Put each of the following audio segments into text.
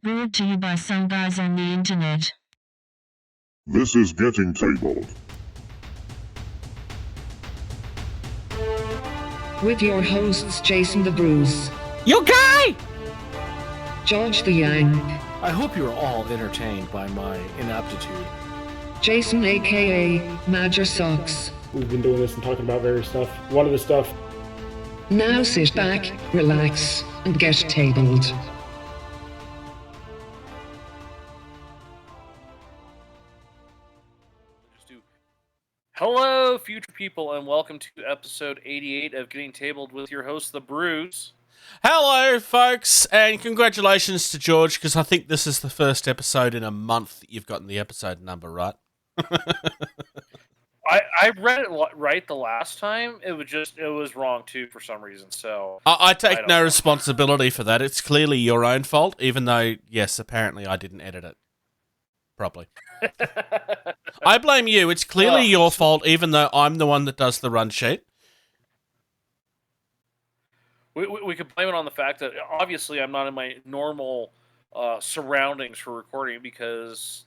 Brought to you by some guys on the internet. This is Getting Tabled. With your hosts Jason the Bruce, You guy! George the Yang, I hope you're all entertained by my inaptitude. Jason aka Major Socks. We've been doing this and talking about various stuff. One of the stuff. Now sit back, relax, and get tabled. Hello, future people, and welcome to episode 88 of Getting Tabled with your host, The Bruce. Hello, folks, and congratulations to George, because I think this is the first episode in a month that you've gotten the episode number right. I read it right the last time. It was wrong, too, for some reason, so... I take no responsibility for that. It's clearly your own fault, even though, yes, apparently I didn't edit it properly. I blame you. It's clearly your fault, even though I'm the one that does the run sheet. We could blame it on the fact that, obviously, I'm not in my normal surroundings for recording because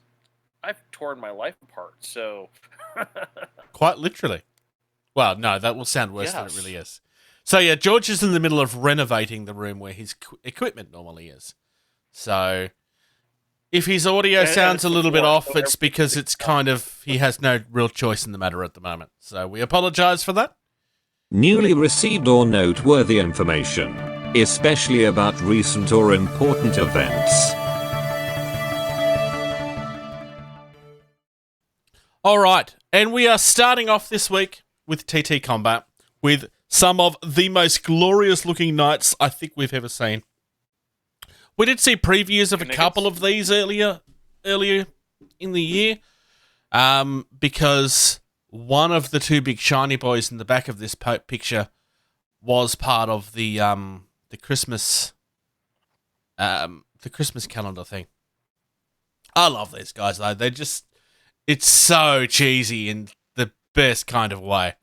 I've torn my life apart, so... Quite literally. Well, no, that will sound worse than it really is. So, yeah, George is in the middle of renovating the room where his equipment normally is. So... if his audio sounds a little bit off, it's because it's kind of, he has no real choice in the matter at the moment. So we apologise for that. Newly received or noteworthy information, especially about recent or important events. All right, and we are starting off this week with TT Combat with some of the most glorious looking knights I think we've ever seen. We did see previews of a couple of these earlier in the year, because one of the two big shiny boys in the back of this picture was part of the Christmas calendar thing. I love these guys though. It's so cheesy in the best kind of way.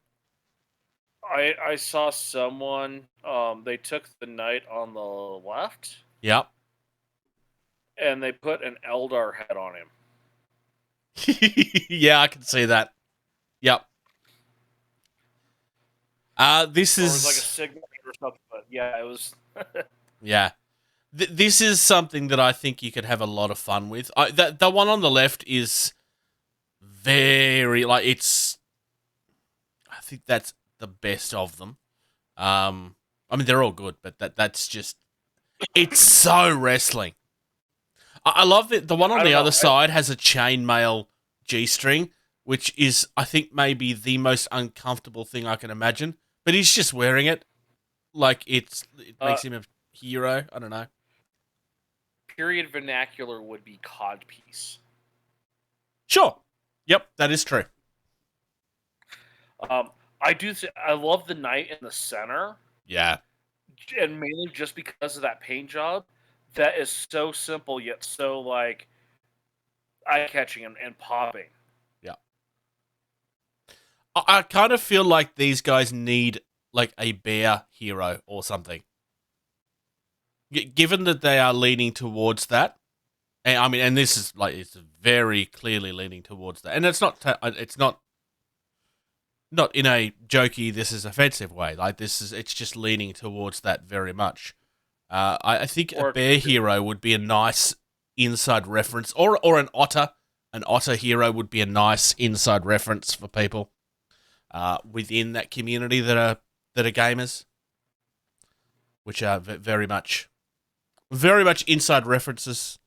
I saw someone, they took the knight on the left. Yep. And they put an Eldar head on him. Yeah, I can see that. Yep. This is... Or it was like a signal or something, but yeah, it was... yeah. This is something that I think you could have a lot of fun with. The one on the left is very... I think that's the best of them. I mean, they're all good, but that's just... it's so wrestling. I love that the one on the other side has a chainmail G-string, which is, I think, maybe the most uncomfortable thing I can imagine. But he's just wearing it. Like, it makes him a hero. I don't know. Period vernacular would be codpiece. Sure. Yep, that is true. I love the knight in the center. Yeah. And mainly just because of that paint job. That is so simple, yet so, like, eye-catching and popping. Yeah. I kind of feel like these guys need, like, a bear hero or something. Given that they are leaning towards that, and this is, like, it's very clearly leaning towards that. And it's not in a jokey, this is offensive way. Like, it's just leaning towards that very much. I think a bear hero would be a nice inside reference, or an otter. An otter hero would be a nice inside reference for people within that community that are gamers, which are very much inside references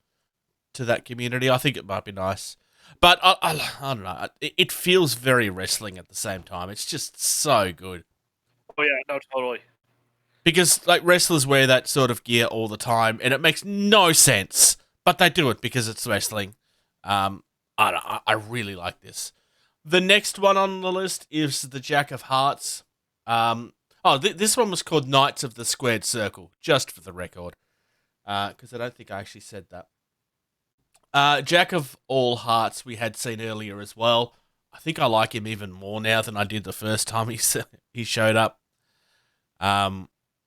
to that community. I think it might be nice, but I don't know. It feels very wrestling at the same time. It's just so good. Oh yeah, no, totally. Because, like, wrestlers wear that sort of gear all the time, and it makes no sense, but they do it because it's wrestling. I really like this. The next one on the list is the Jack of Hearts. This one was called Knights of the Squared Circle, just for the record, because I don't think I actually said that. Jack of all Hearts we had seen earlier as well. I think I like him even more now than I did the first time he showed up.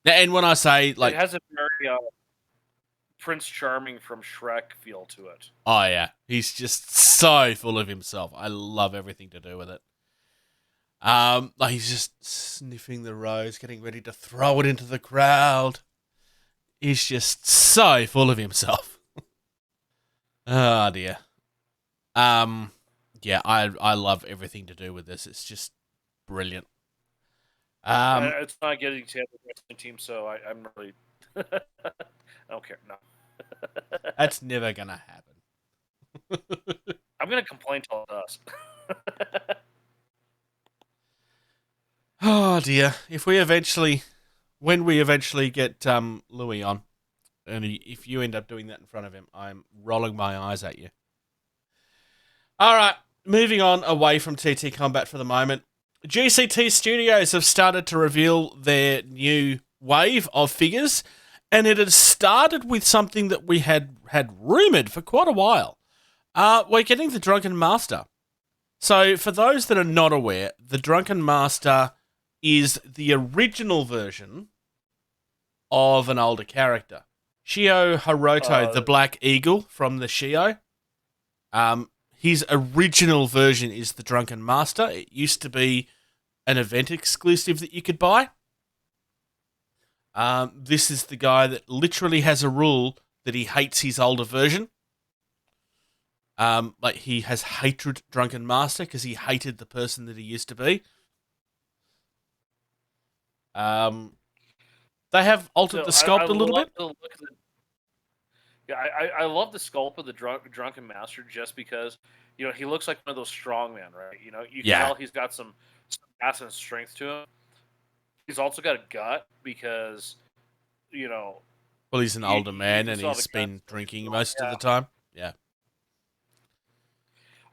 And when I say, like... it has a very Prince Charming from Shrek feel to it. Oh yeah, he's just so full of himself. I love everything to do with it. Like he's just sniffing the rose, getting ready to throw it into the crowd. He's just so full of himself. Oh dear. Yeah, I love everything to do with this. It's just brilliant. It's not getting to the wrestling team, so I'm really I don't care. No. That's never gonna happen. I'm gonna complain till it does. Oh dear. When we eventually get Louis on, and if you end up doing that in front of him, I'm rolling my eyes at you. All right, moving on away from TT Combat for the moment. GCT Studios have started to reveal their new wave of figures, and it has started with something that we had rumoured for quite a while. We're getting the Drunken Master. So, for those that are not aware, the Drunken Master is the original version of an older character. Shio Haruto, the Black Eagle from the Shio. His original version is the Drunken Master. It used to be an event exclusive that you could buy. This is the guy that literally has a rule that he hates his older version. Like he has hatred Drunken Master because he hated the person that he used to be. They have altered the sculpt a little bit. Yeah, I love the sculpt of the Drunken Master just because, he looks like one of those strongmen, right? You can tell he's got some mass and strength to him. He's also got a gut because, well, he's an older man and he's been drinking most of the time. Yeah.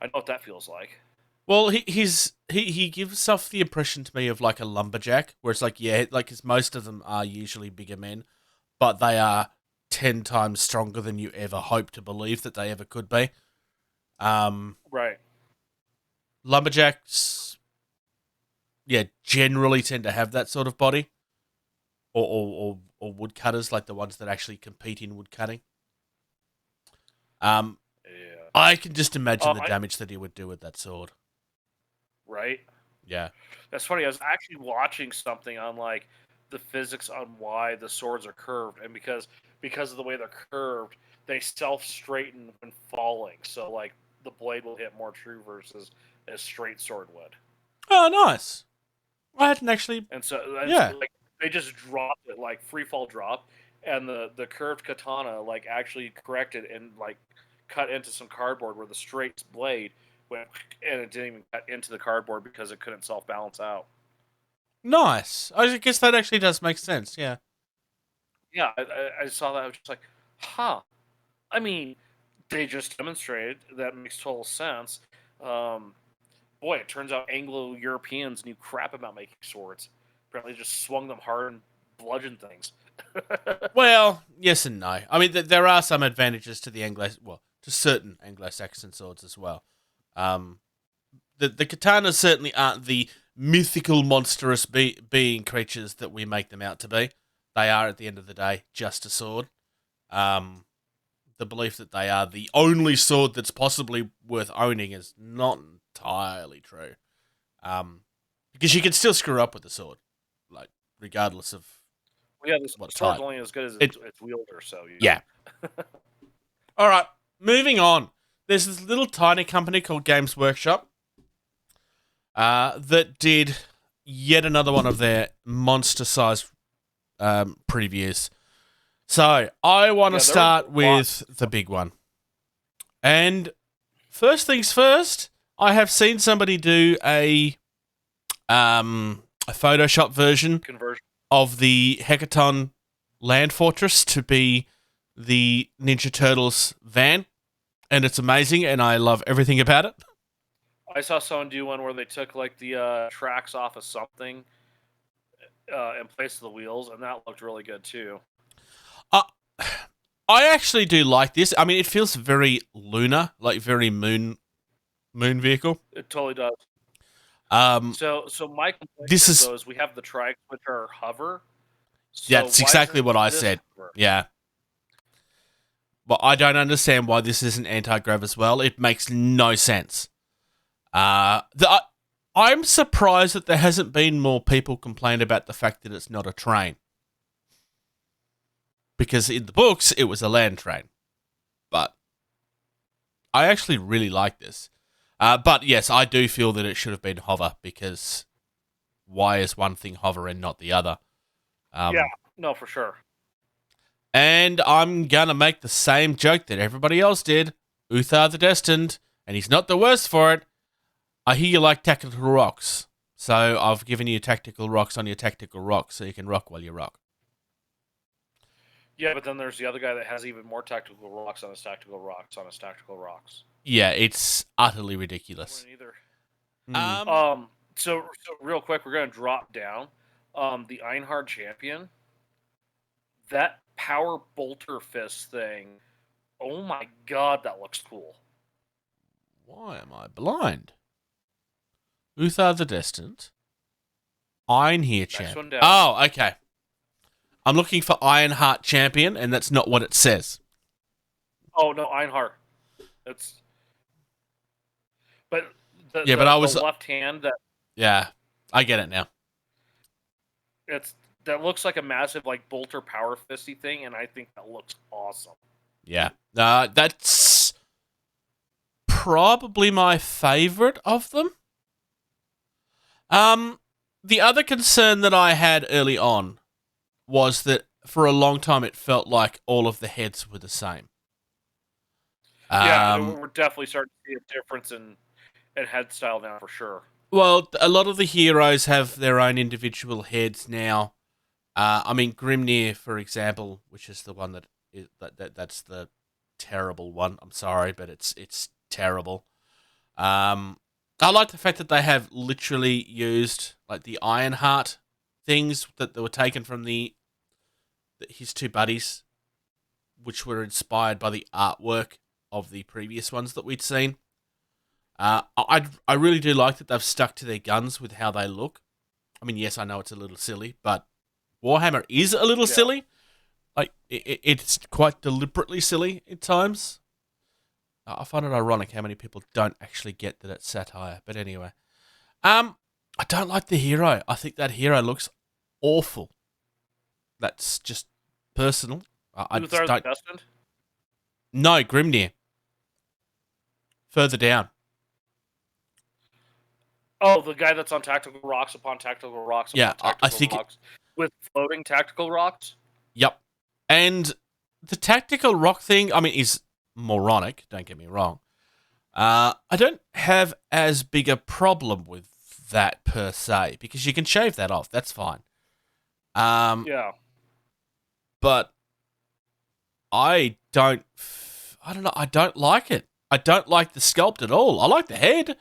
I know what that feels like. Well, he gives off the impression to me of like a lumberjack, where it's like, because most of them are usually bigger men, but they are 10 times stronger than you ever hope to believe that they ever could be. Right. Lumberjacks, generally tend to have that sort of body, or woodcutters, like the ones that actually compete in woodcutting. I can just imagine the damage that he would do with that sword. Right? Yeah. That's funny. I was actually watching something on like the physics on why the swords are curved, and because of the way they're curved, they self-straighten when falling. So like the blade will hit more true versus a straight sword would. Oh, nice. I hadn't actually. And so like, they just dropped it, like free fall drop, and the curved katana like actually corrected and like cut into some cardboard where the straight blade went, and it didn't even cut into the cardboard because it couldn't self-balance out. Nice. I guess that actually does make sense, yeah. Yeah, I saw that. I was just like, huh. I mean, they just demonstrated. That makes total sense. Boy, it turns out Anglo-Europeans knew crap about making swords. Apparently just swung them hard and bludgeoned things. Well, yes and no. I mean, there are some advantages to to certain Anglo-Saxon swords as well. The katanas certainly aren't the mythical, monstrous being creatures that we make them out to be. They are, at the end of the day, just a sword. The belief that they are the only sword that's possibly worth owning is not entirely true. Because you can still screw up with the sword, like regardless of. Yeah, the sword's only as good as its wielder. So yeah. All right, moving on. There's this little tiny company called Games Workshop that did yet another one of their monster-sized previews. So I want to start with the big one. And first things first, I have seen somebody do a Photoshop version of the Hecaton Land Fortress to be the Ninja Turtles van. And it's amazing, and I love everything about it. I saw someone do one where they took like the tracks off of something in place of the wheels, and that looked really good too. I actually do like this. I mean, it feels very lunar, like very moon vehicle. It totally does. So my complaint is we have the trikes which are hover. So that's exactly what I said. Hover? Yeah. Well, I don't understand why this isn't anti-grav as well. It makes no sense. I'm surprised that there hasn't been more people complain about the fact that it's not a train. Because in the books, it was a land train. But I actually really like this. But yes, I do feel that it should have been hover, because why is one thing hover and not the other? Yeah, no, for sure. And I'm going to make the same joke that everybody else did. Uthar the Destined, and he's not the worst for it. I hear you like tactical rocks, so I've given you tactical rocks on your tactical rocks so you can rock while you rock. Yeah, but then there's the other guy that has even more tactical rocks on his tactical rocks on his tactical rocks. Yeah, it's utterly ridiculous. So real quick, we're going to drop down. The Einhard champion, that power bolter fist thing, oh my god, that looks cool. Why am I blind? Uthar the Destined. Einhard champion. Oh, okay. I'm looking for Ironheart champion, and that's not what it says. Oh no, Einhard. It's. But but I was the left hand that. Yeah, I get it now. That looks like a massive like bolter power fisty thing, and I think that looks awesome. Yeah, that's probably my favorite of them. The other concern that I had early on was that for a long time it felt like all of the heads were the same. Yeah, we're definitely starting to see a difference in head style now for sure. Well, a lot of the heroes have their own individual heads now. I mean, Grimnir, for example, which is the one that's the terrible one. I'm sorry, but it's terrible. I like the fact that they have literally used like the Ironheart things that were taken from his two buddies, which were inspired by the artwork of the previous ones that we'd seen. I really do like that they've stuck to their guns with how they look. I mean, yes, I know it's a little silly, but Warhammer is a little silly. Like, it's quite deliberately silly at times. I find it ironic how many people don't actually get that it's satire. But anyway. I don't like the hero. I think that hero looks awful. That's just personal. I just don't... Destined? No, Grimnir. Further down. Oh, the guy that's on tactical rocks upon tactical rocks upon tactical I think rocks with floating tactical rocks? Yep. And the tactical rock thing, I mean, is moronic, don't get me wrong. I don't have as big a problem with that per se, because you can shave that off. That's fine. Yeah. But I don't know. I don't like it. I don't like the sculpt at all. I like the head.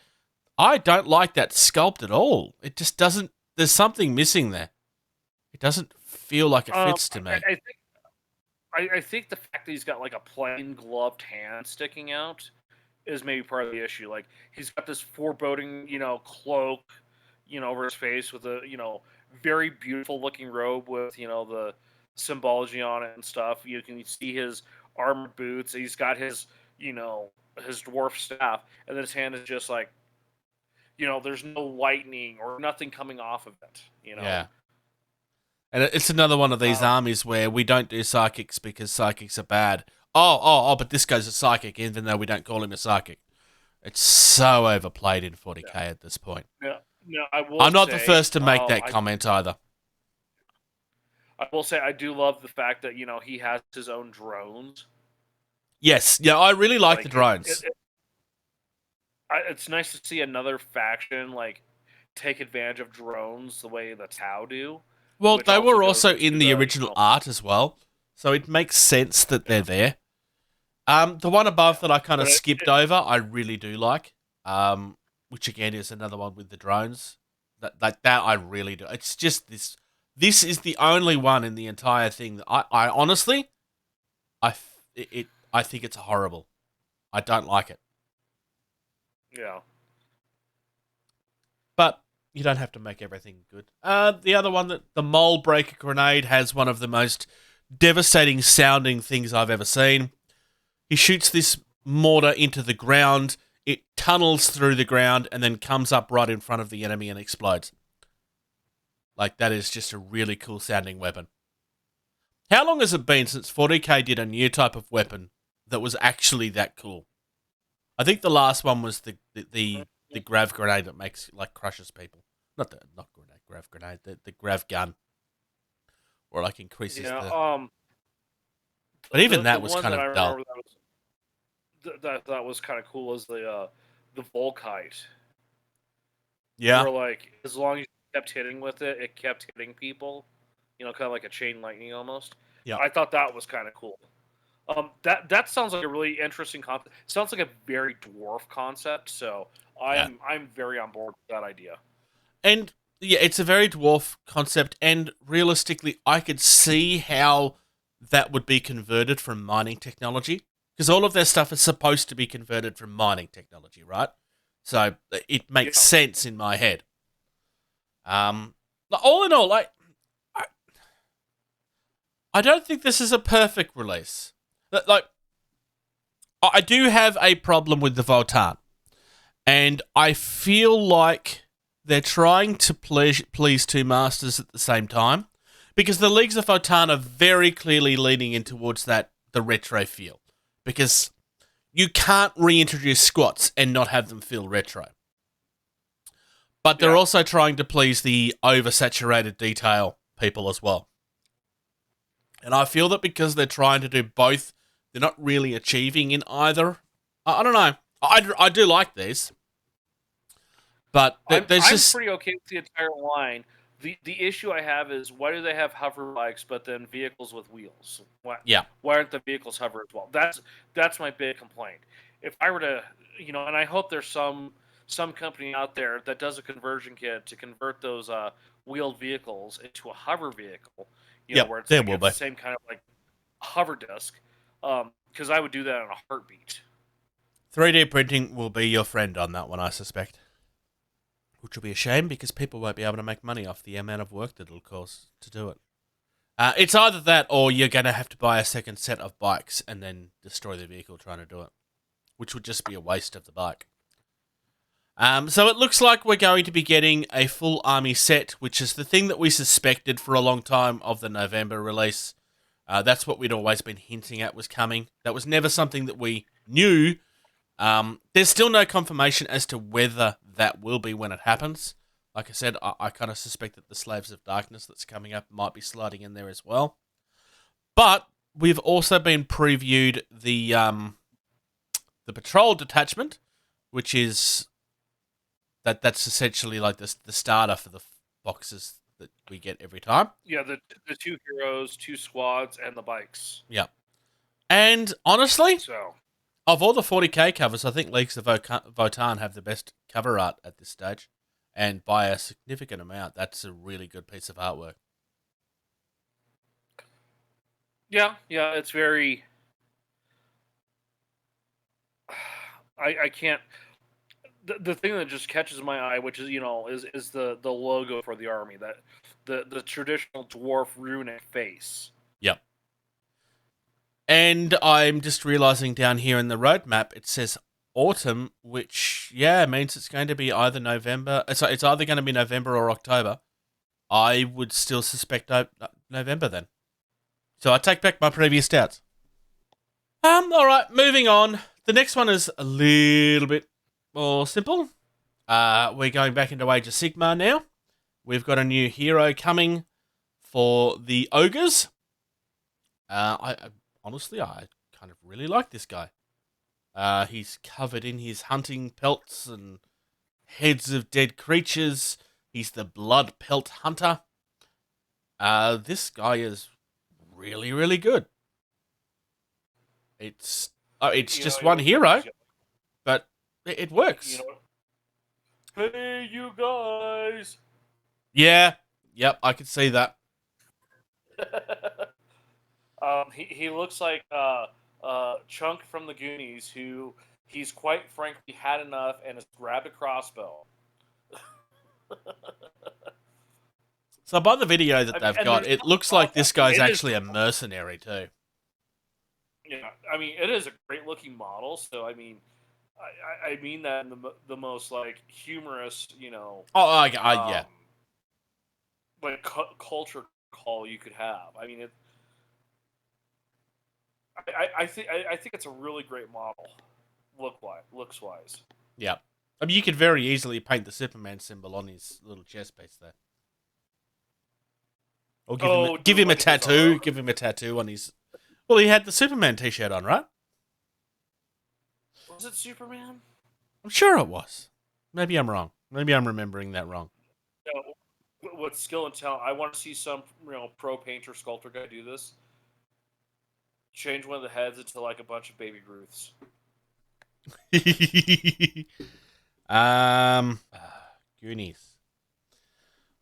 I don't like that sculpt at all. It just doesn't... There's something missing there. It doesn't feel like it fits to me. I think the fact that he's got like a plain gloved hand sticking out is maybe part of the issue. Like, he's got this foreboding, cloak, over his face with a, very beautiful looking robe with, the symbology on it and stuff. You can see his armored boots. He's got his, his dwarf staff, and then his hand is just like, there's no lightning or nothing coming off of it, Yeah. And it's another one of these armies where we don't do psychics because psychics are bad. But this guy's a psychic, even though we don't call him a psychic. It's so overplayed in 40k at this point. Yeah. No, I'm not the first to make that comment either. I will say I do love the fact that, he has his own drones. Yes. Yeah, I really like the drones. It's nice to see another faction, take advantage of drones the way the Tau do. Well, they were also in the original art as well, so it makes sense that they're there. The one above that I kind of skipped over, I really do like, which again is another one with the drones. That I really do. It's just this. This is the only one in the entire thing that I honestly, I think it's horrible. I don't like it. Yeah. But you don't have to make everything good. The other one, the Mole Breaker Grenade, has one of the most devastating sounding things I've ever seen. He shoots this mortar into the ground. It tunnels through the ground and then comes up right in front of the enemy and explodes. Like, that is just a really cool sounding weapon. How long has it been since 40k did a new type of weapon that was actually that cool? I think the last one was the grav grenade that makes, like, crushes people. Not grav grenade, the grav gun. Or, like, increases the... But even that was kind of dull. That was kind of cool as the Volkite. Yeah. Where, like, as long as you kept hitting with it, it kept hitting people. You know, kind of like a chain lightning almost. Yeah. I thought that was kind of cool. That sounds like a really interesting concept. Sounds like a very dwarf concept, so I'm very on board with that idea. And yeah, it's a very dwarf concept, and realistically, I could see how that would be converted from mining technology, because all of their stuff is supposed to be converted from mining technology, right? So it makes sense in my head. All in all, like, I don't think this is a perfect release. Like, I do have a problem with the Votann, and I feel like they're trying to please two masters at the same time, because the Leagues of Votann are very clearly leaning in towards the retro feel, because you can't reintroduce squats and not have them feel retro. But they're also trying to please the oversaturated detail people as well. And I feel that because they're trying to do both, they're not really achieving in either. I don't know. I do like these. But there's I'm pretty okay with the entire line. The issue I have is, why do they have hover bikes but then vehicles with wheels? Why aren't the vehicles hover as well? That's my big complaint. If I were to, and I hope there's some company out there that does a conversion kit to convert those wheeled vehicles into a hover vehicle, where it's the same kind of like hover disc, because I would do that in a heartbeat. 3D printing will be your friend on that one, I suspect. Which will be a shame, because people won't be able to make money off the amount of work that it'll cost to do it. It's either that, or you're going to have to buy a second set of bikes and then destroy the vehicle trying to do it, which would just be a waste of the bike. So it looks like we're going to be getting a full army set, which is the thing that we suspected for a long time of the November release. That's what we'd always been hinting at was coming. That was never something that we knew. There's still no confirmation as to whether that will be when it happens. Like I said, I kind of suspect that the Slaves of Darkness that's coming up might be sliding in there as well. But we've also been previewed the Patrol Detachment, which is... That's essentially like the starter for the boxes that we get every time. Yeah, the 2 heroes, 2 squads, and the bikes. Yeah. And honestly, of all the 40k covers, I think Leagues of Votann have the best cover art at this stage. And by a significant amount, that's a really good piece of artwork. Yeah, it's very... I can't... The thing that just catches my eye, which is is the logo for the army, that the traditional dwarf runic face. Yep. And I'm just realizing down here in the roadmap it says autumn, which means it's going to be either November. So it's either going to be November or October. I would still suspect November then. So I take back my previous doubts. All right, moving on. The next one is a little bit more simple. We're going back into Age of Sigmar now. We've got a new hero coming for the Ogres. I honestly kind of really like this guy. He's covered in his hunting pelts and heads of dead creatures. He's the Blood Pelt Hunter. This guy is really, really good. It's just one hero, but it works. Hey, you guys! Yeah, yep, I could see that. He looks like Chunk from the Goonies, who he's quite frankly had enough and has grabbed a crossbow. So by the video that they've got, it looks like this guy's actually a mercenary too. Yeah, I mean, it is a great looking model. So I mean, I mean that in the most like humorous, Yeah. like culture call you could have. I mean, I think it's a really great model, looks wise. Yeah. I mean, you could very easily paint the Superman symbol on his little chest piece there. Or give him a tattoo. Give him a tattoo on his. Well, he had the Superman t-shirt on, right? Was it Superman? I'm sure it was. Maybe I'm wrong. Maybe I'm remembering that wrong. With skill and talent, I want to see some pro painter sculptor guy do this. Change one of the heads into like a bunch of baby Ruths. Goonies.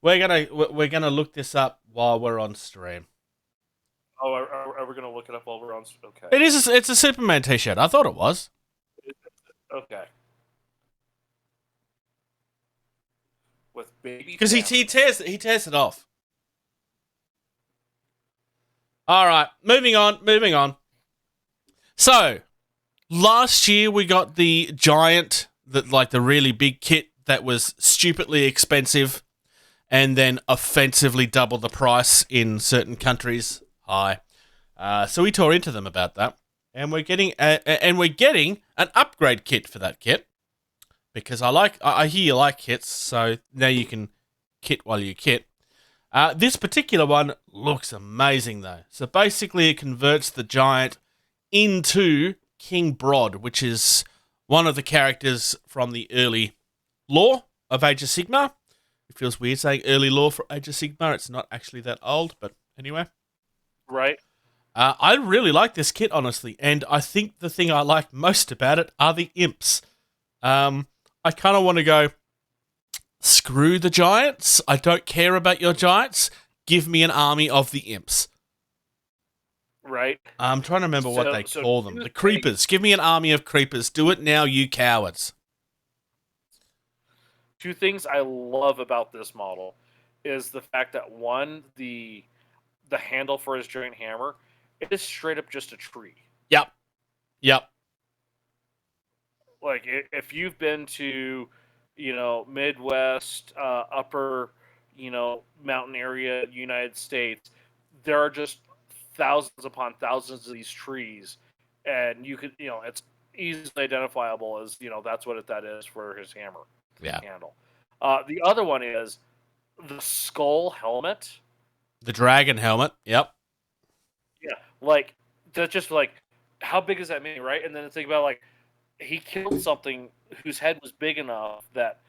We're gonna look this up while we're on stream. Oh, are we gonna look it up while we're on? Okay. It's a Superman t-shirt. I thought it was. Okay. With baby. Because he tears it off. All right, moving on. So, last year we got the giant, the really big kit that was stupidly expensive, and then offensively double the price in certain countries. So we tore into them about that, and we're getting an upgrade kit for that kit, because I hear you like kits, so now you can kit while you kit. This particular one looks amazing, though. So basically, it converts the giant into King Brod, which is one of the characters from the early lore of Age of Sigmar. It feels weird saying early lore for Age of Sigmar. It's not actually that old, but anyway. Right. I really like this kit, honestly, and I think the thing I like most about it are the imps. I kind of want to go, screw the giants. I don't care about your giants. Give me an army of the imps. Right. I'm trying to remember what they call them. The creepers. Give me an army of creepers. Do it now, you cowards. Two things I love about this model is the fact that, one, the handle for his giant hammer, it is straight up just a tree. Yep. Like, if you've been to, Midwest, upper, mountain area, United States, there are just thousands upon thousands of these trees, and you could, it's easily identifiable as, that's what that is for his hammer handle. The other one is the skull helmet. The dragon helmet. Yep. Yeah, like, that's just like, how big is that mini, right? And then think about, like, he killed something whose head was big enough that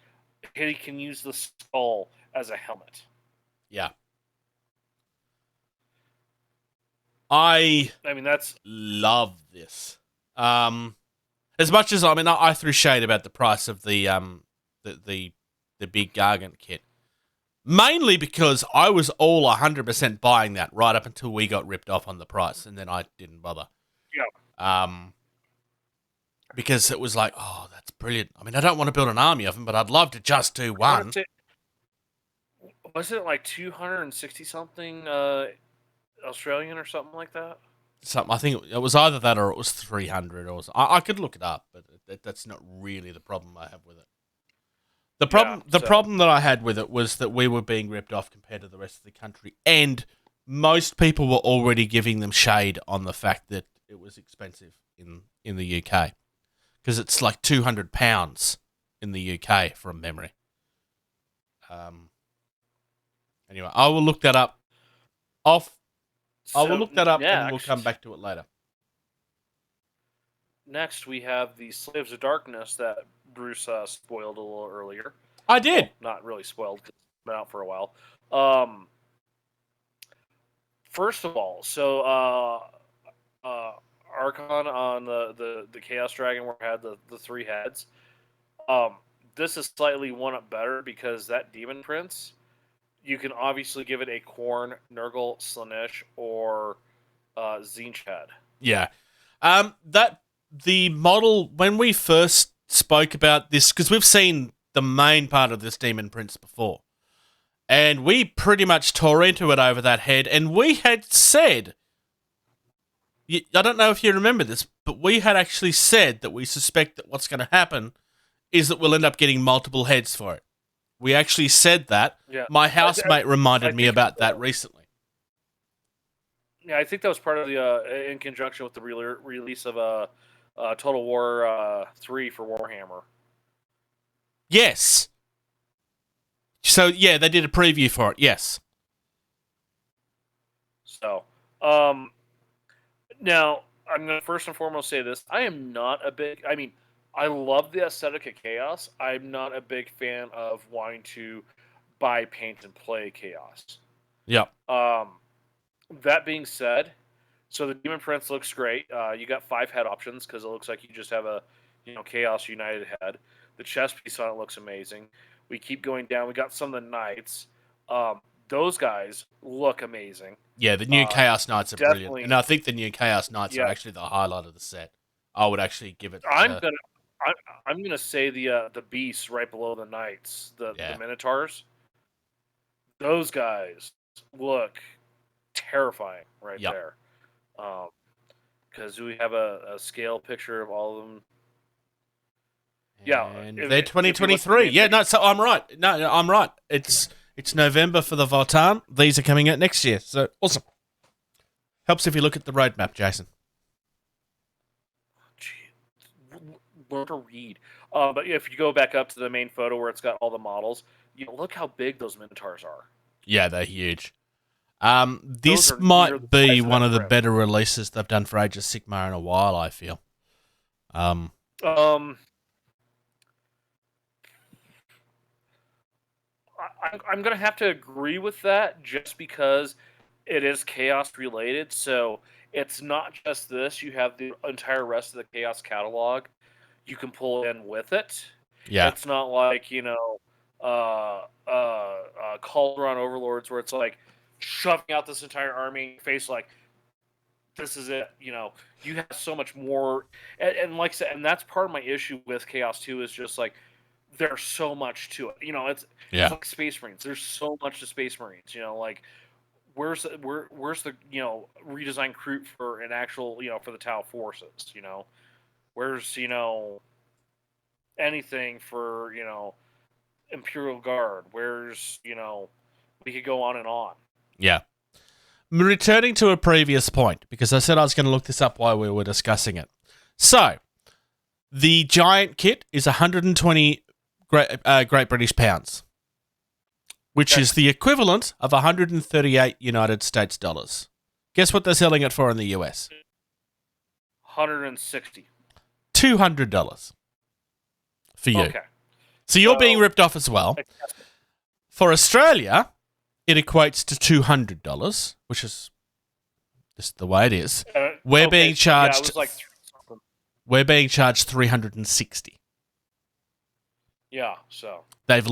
he can use the skull as a helmet. Yeah. I mean, that's love this. As much as I threw shade about the price of the big Gargant kit, mainly because I was all 100% buying that right up until we got ripped off on the price, and then I didn't bother. Yeah. Because it was like, oh, that's brilliant. I mean, I don't want to build an army of them, but I'd love to just do one. Wasn't it like 260 something Australian or something like that? I think it was either that or it was 300. I could look it up, but that's not really the problem I have with it. The problem that I had with it was that we were being ripped off compared to the rest of the country, and most people were already giving them shade on the fact that it was expensive in the UK, because it's like £200 in the UK from memory. Anyway, I will look that up. I will look that up, and we'll come back to it later. Next, we have the Slaves of Darkness that Bruce spoiled a little earlier. I did. Well, not really spoiled, because it's been out for a while. First of all, so Archon on the Chaos Dragon, where it had the three heads. This is slightly one up better, because that Demon Prince, you can obviously give it a Khorne, Nurgle, Slaanesh, or Tzeentch head. Yeah. The model, when we first spoke about this, because we've seen the main part of this Demon Prince before, and we pretty much tore into it over that head, and we had said I don't know if you remember this, but we had actually said that we suspect that what's going to happen is that we'll end up getting multiple heads for it. We actually said that. Yeah. My housemate reminded me about that recently. Yeah, I think that was part of the in conjunction with the release of Total War 3 for Warhammer. Yes. So yeah, they did a preview for it. Yes. So, now I'm going to first and foremost say this: I am not a big. I mean, I love the aesthetic of Chaos. I'm not a big fan of wanting to buy, paint, and play Chaos. Yeah. That being said, so the Demon Prince looks great. You got 5 head options because it looks like you just have a, Chaos United head. The chest piece on it looks amazing. We keep going down. We got some of the Knights. Those guys look amazing. Yeah, the new Chaos Knights are brilliant, definitely. and I think the new Chaos Knights are actually the highlight of the set. I would actually give it. I'm gonna say the beasts right below the Knights, the Minotaurs. Those guys look terrifying right there. Because we have a scale picture of all of them. Yeah, and they're 2023. Yeah, no, so I'm right. No, I'm right. It's November for the Votann. These are coming out next year. So awesome. Helps if you look at the roadmap, Jason. Learn to read. But if you go back up to the main photo where it's got all the models, look how big those Minotaurs are. Yeah, they're huge. This might be one of the better releases they've done for Age of Sigmar in a while, I feel. I'm going to have to agree with that just because it is Chaos related. So it's not just this. You have the entire rest of the Chaos catalog you can pull in with it. Yeah. It's not like, Calderon Overlords where it's like shoving out this entire army in your face like, this is it. You have so much more. And like I said, and that's part of my issue with Chaos 2 is just like, there's so much to it. It's like Space Marines. There's so much to Space Marines. Like where's the redesigned crew for an actual for the Tau forces? Where's anything for Imperial Guard? Where's we could go on and on. Yeah. Returning to a previous point because I said I was going to look this up while we were discussing it. So the giant kit is 120. Great British pounds, which is the equivalent of 138 United States dollars. Guess what they're selling it for in the US? 160. $200 for you. Okay. So you're being ripped off as well. For Australia, it equates to $200, which is just the way it is. We're being charged. We're being charged $360. Yeah, so they've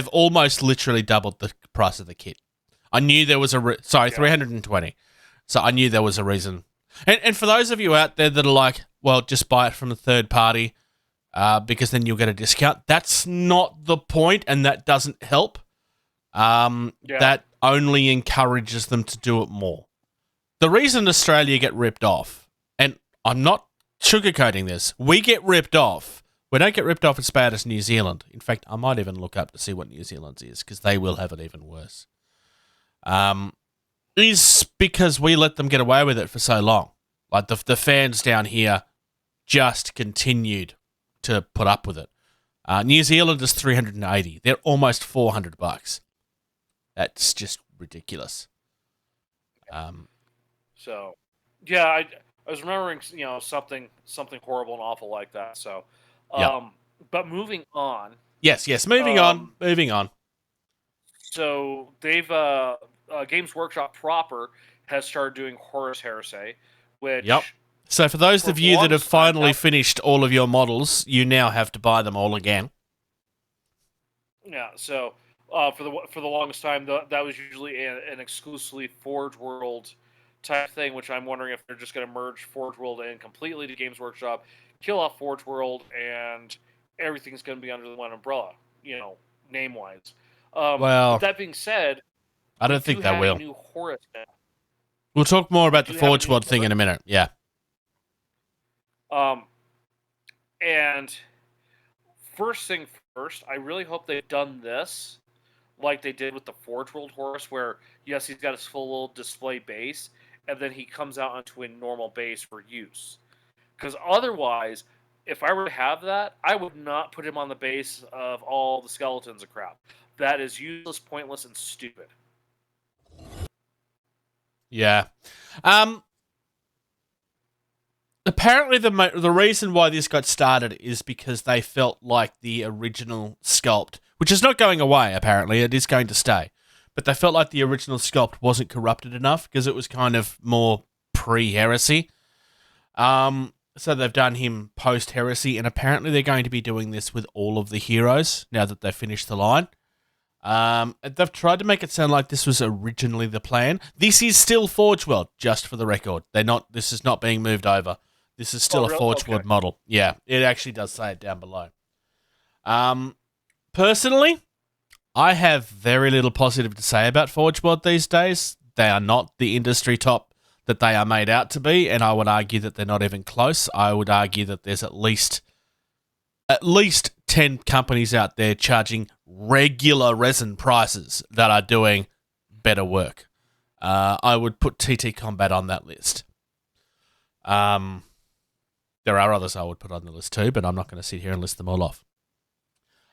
almost literally doubled the price of the kit. I knew there was $320. So I knew there was a reason. And for those of you out there that are like, well, just buy it from a third party because then you'll get a discount. That's not the point, and that doesn't help. That only encourages them to do it more. The reason Australia get ripped off, and I'm not sugarcoating this, we get ripped off. We don't get ripped off as bad as New Zealand. In fact, I might even look up to see what New Zealand's is, because they will have it even worse. Is because we let them get away with it for so long. Like, the fans down here just continued to put up with it. New Zealand is $380. They're almost $400. That's just ridiculous. So, yeah, I was remembering, something horrible and awful like that. So, but moving on. Yes, moving on. So they've Games Workshop proper has started doing Horus Heresy, which. Yep. So for those of you that have finally finished all of your models, you now have to buy them all again. Yeah. So for the longest time, that was usually an exclusively Forge World type thing, which I'm wondering if they're just going to merge Forge World in completely to Games Workshop, kill off Forge World, and everything's going to be under the one umbrella, name-wise. Well, that being said, I don't think they will. New Horus now. We'll talk more about the Do you have Forge any World thing in a minute. Yeah. And first thing first, I really hope they've done this like they did with the Forge World horse, where, yes, he's got his full little display base, and then he comes out onto a normal base for use. Because otherwise, if I were to have that, I would not put him on the base of all the skeletons and crap. That is useless, pointless, and stupid. Yeah. Apparently, the reason why this got started is because they felt like the original sculpt, which is not going away, apparently, it is going to stay, but they felt like the original sculpt wasn't corrupted enough because it was kind of more pre-heresy. So they've done him post-heresy, and apparently they're going to be doing this with all of the heroes now that they've finished the line. They've tried to make it sound like this was originally the plan. This is still Forge World, just for the record. This is not being moved over. This is still a Forge World model. Yeah, it actually does say it down below. Personally, I have very little positive to say about Forge World these days. They are not the industry top that they are made out to be, and I would argue that they're not even close. I would argue that there's at least 10 companies out there charging regular resin prices that are doing better work. I would put TT Combat on that list. There are others I would put on the list too, but I'm not going to sit here and list them all off.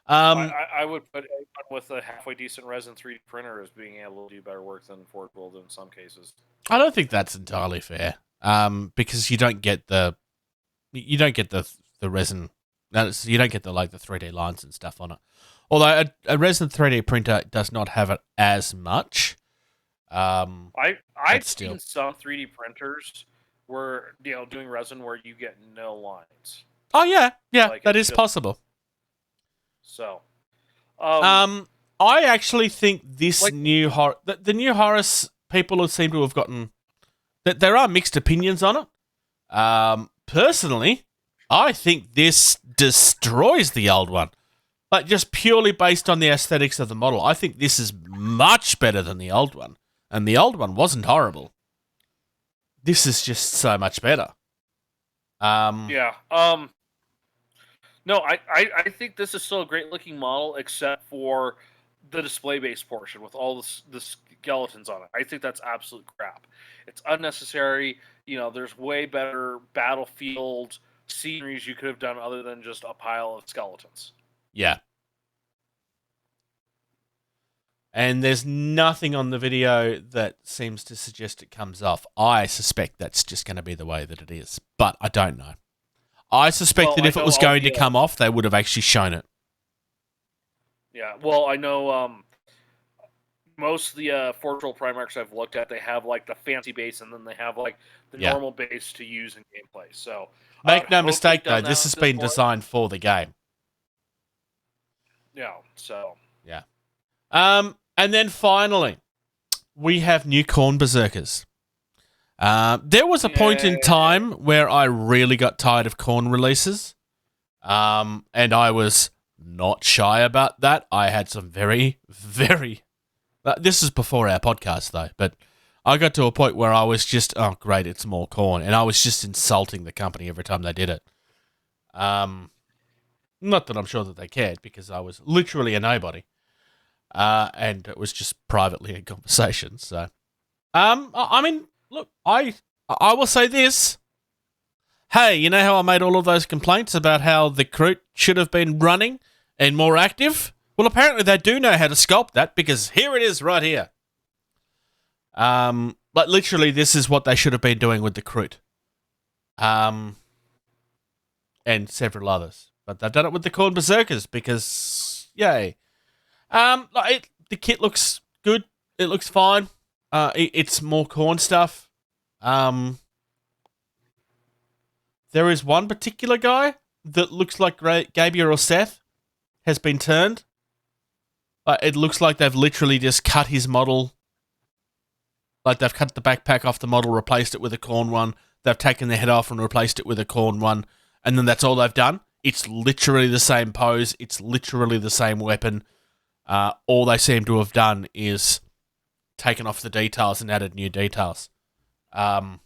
I would put anyone with a halfway decent resin 3D printer as being able to do better work than Forge World in some cases. I don't think that's entirely fair, because you don't get the resin. You don't get the 3D lines and stuff on it. Although a resin 3D printer does not have it as much. I've seen some 3D printers where doing resin where you get no lines. Oh yeah, that is possible. So, I actually think this new the new Horus people seem to have gotten that there are mixed opinions on it. Personally, I think this destroys the old one. Like, just purely based on the aesthetics of the model, I think this is much better than the old one. And the old one wasn't horrible. This is just so much better. Yeah. No, I think this is still a great looking model, except for the display base portion with all the skeletons on it. I think that's absolute crap. It's unnecessary. There's way better battlefield sceneries you could have done other than just a pile of skeletons. Yeah. And there's nothing on the video that seems to suggest it comes off. I suspect that's just going to be the way that it is, but I don't know. I suspect that if it was going to come off, they would have actually shown it. Yeah, well, I know most of the Forge World Primarchs I've looked at, they have the fancy base, and then they have the normal base to use in gameplay. So make no mistake, though, this has been designed for the game. Yeah, so yeah. And then finally, we have new Khorne Berserkers. There was a point in time where I really got tired of Khorne releases, and I was not shy about that. I had some very, very... this is before our podcast, though, but I got to a point where I was just, oh, great, it's more Khorne, and I was just insulting the company every time they did it. Not that I'm sure that they cared, because I was literally a nobody. And it was just privately in conversation. So, I mean, look, I will say this. Hey, you know how I made all of those complaints about how the Kroot should have been running and more active? Well, apparently they do know how to sculpt that, because here it is right here. But literally, this is what they should have been doing with the Kroot. And several others. But they've done it with the Khorne Berserkers because, yay. The kit looks good. It looks fine. It's more Khorne stuff. There is one particular guy that looks like Gabier or Seth has been turned. It looks like they've literally just cut his model. Like they've cut the backpack off the model, replaced it with a Khorne one. They've taken the head off and replaced it with a Khorne one. And then that's all they've done. It's literally the same pose. It's literally the same weapon. All they seem to have done is taken off the details and added new details. There's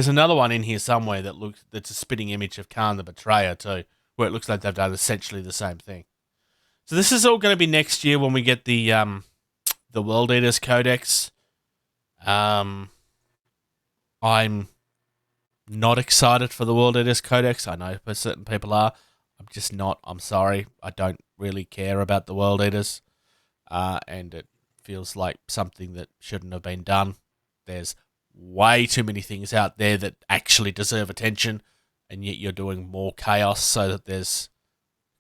another one in here somewhere that's a spitting image of Khan the Betrayer too, where it looks like they've done essentially the same thing. So this is all going to be next year when we get the World Eaters Codex. I'm not excited for the World Eaters Codex. I know certain people are. I'm just not. I'm sorry. I don't really care about the World Eaters. And it feels like something that shouldn't have been done. There's way too many things out there that actually deserve attention, and yet you're doing more chaos so that there's...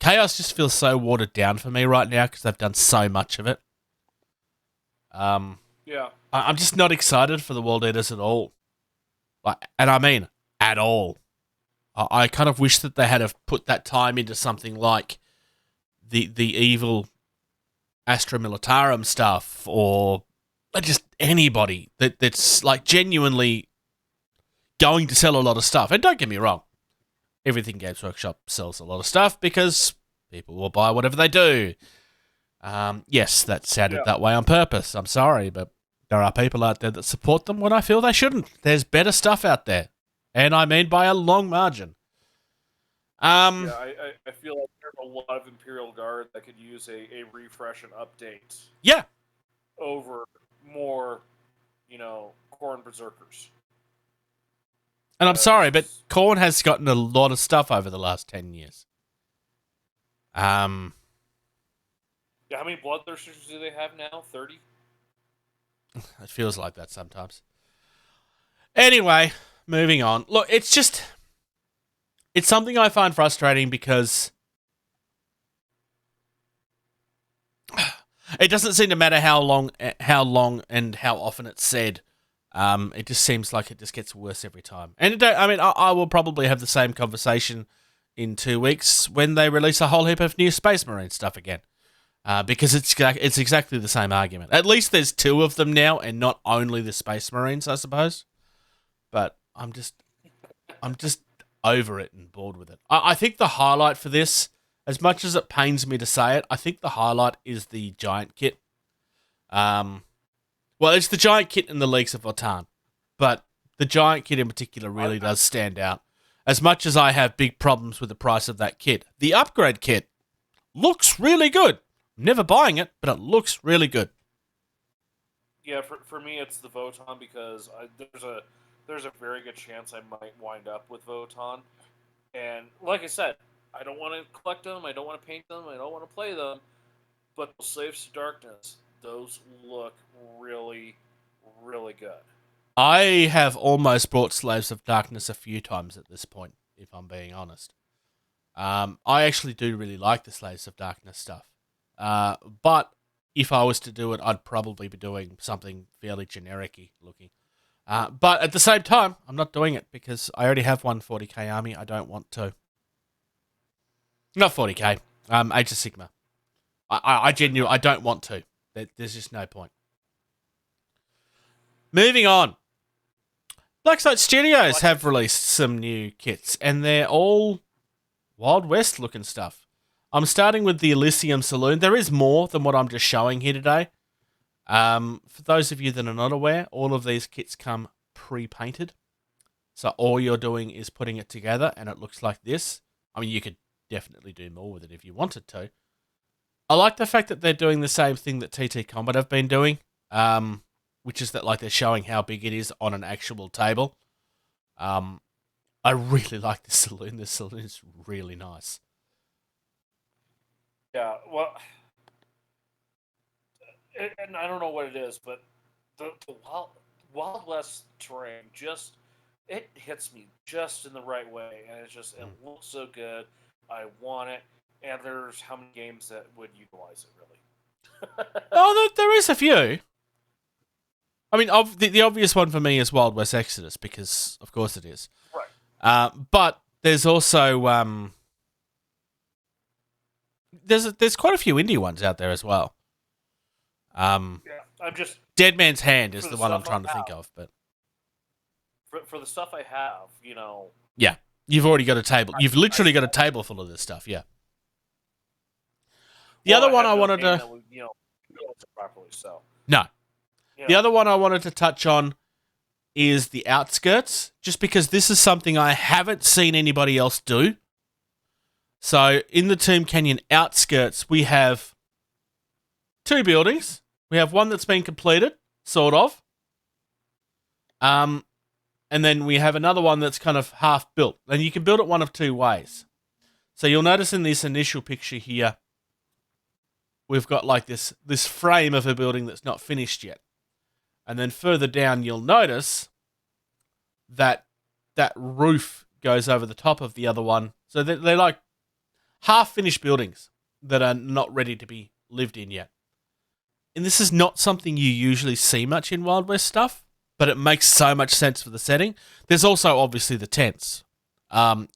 Chaos just feels so watered down for me right now because they've done so much of it. Yeah. I'm just not excited for the World Eaters at all. And I mean, at all. I kind of wish that they had have put that time into something like the evil Astra Militarum stuff, or just anybody that's like genuinely going to sell a lot of stuff. And don't get me wrong, everything Games Workshop sells a lot of stuff because people will buy whatever they do. Yes, that sounded that way on purpose. I'm sorry, but there are people out there that support them when I feel they shouldn't. There's better stuff out there. And I mean by a long margin. I feel like there's a lot of Imperial Guard that could use a refresh and update. Yeah. Over more, Khorne Berserkers. And I'm sorry, but Khorne has gotten a lot of stuff over the last 10 years. Yeah, how many Bloodthirsters do they have now? 30? It feels like that sometimes. Anyway, moving on. Look, it's something I find frustrating because it doesn't seem to matter how long and how often it's said. It just seems like it just gets worse every time. And I will probably have the same conversation in 2 weeks when they release a whole heap of new Space Marine stuff again. Because it's exactly the same argument. At least there's 2 of them now, and not only the Space Marines, I suppose. But I'm just over it and bored with it. I think the highlight for this, as much as it pains me to say it, I think the highlight is the giant kit. Well, it's the giant kit in the Leagues of Votann, but the giant kit in particular really does stand out. As much as I have big problems with the price of that kit, the upgrade kit looks really good. I'm never buying it, but it looks really good. Yeah, for me, it's the Votann because there's a very good chance I might wind up with Votann. And like I said, I don't want to collect them, I don't want to paint them, I don't want to play them, but the Slaves to Darkness, those look really, really good. I have almost bought Slaves of Darkness a few times at this point, if I'm being honest. I actually do really like the Slaves of Darkness stuff. But if I was to do it, I'd probably be doing something fairly generic-y looking. But at the same time, I'm not doing it because I already have one 40k army. I don't want to. Not 40k. Age of Sigma. I genuinely, I don't want to. There's just no point. Moving on. Blacksite Studios have released some new kits, and they're all Wild West looking stuff. I'm starting with the Elysium Saloon. There is more than what I'm just showing here today. For those of you that are not aware, all of these kits come pre-painted. So all you're doing is putting it together, and it looks like this. I mean, you could definitely do more with it if you wanted to. I like the fact that they're doing the same thing that TT Combat have been doing, which is that like they're showing how big it is on an actual table. I really like this saloon. This saloon is really nice. Yeah, well, and I don't know what it is, but the Wild West terrain it hits me just in the right way, and it looks so good. I want it, and there's how many games that would utilize it really? Oh, there is a few. I mean, the obvious one for me is Wild West Exodus because, of course, it is. Right. But there's also there's quite a few indie ones out there as well. Yeah, I'm just Dead Man's Hand is the one I'm trying to think of, but for the stuff I have, yeah, you've already got a table. You've literally got a table full of this stuff. Yeah. The other one I wanted to properly, so no. The other one I wanted to touch on is the outskirts, just because this is something I haven't seen anybody else do. So in the Tomb Canyon outskirts, we have 2 buildings. We have one that's been completed, sort of. And then we have another one that's kind of half built. And you can build it one of 2 ways. So you'll notice in this initial picture here, we've got like this frame of a building that's not finished yet. And then further down, you'll notice that that roof goes over the top of the other one. So they're like half-finished buildings that are not ready to be lived in yet. And this is not something you usually see much in Wild West stuff, but it makes so much sense for the setting. There's also obviously the tents,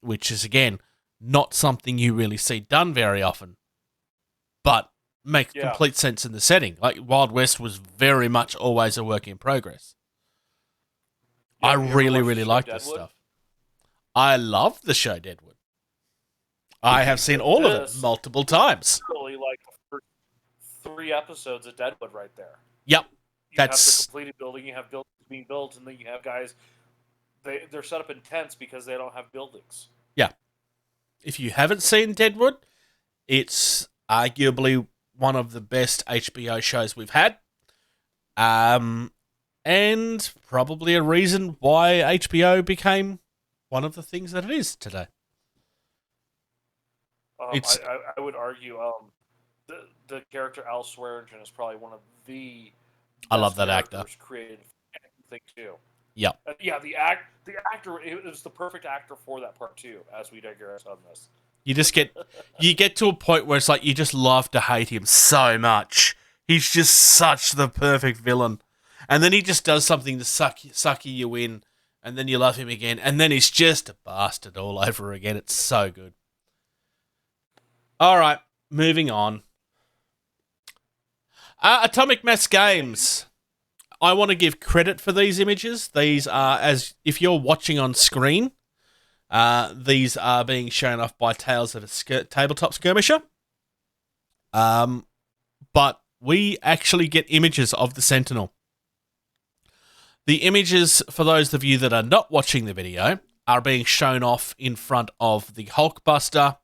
which is, again, not something you really see done very often, but makes complete sense in the setting. Like, Wild West was very much always a work in progress. I really like this stuff. I love the show Deadwood. I have seen all of it multiple times. Really like the first 3 episodes of Deadwood right there. Yep. You have the completed building, you have buildings being built, and then you have guys, they're set up in tents because they don't have buildings. Yeah. If you haven't seen Deadwood, it's arguably one of the best HBO shows we've had. And probably a reason why HBO became one of the things that it is today. I would argue the character Al Swearingen is probably one of the I love that actor. Created anything too. Yep. The actor, it was the perfect actor for that part too. As we digress on this, you get to a point where it's like you just love to hate him so much. He's just such the perfect villain, and then he just does something to suck you in, and then you love him again, and then he's just a bastard all over again. It's so good. All right, moving on. Atomic Mass Games. I want to give credit for these images. These are, as if you're watching on screen, these are being shown off by Tales of a Tabletop Skirmisher. But we actually get images of the Sentinel. The images, for those of you that are not watching the video, are being shown off in front of the Hulkbuster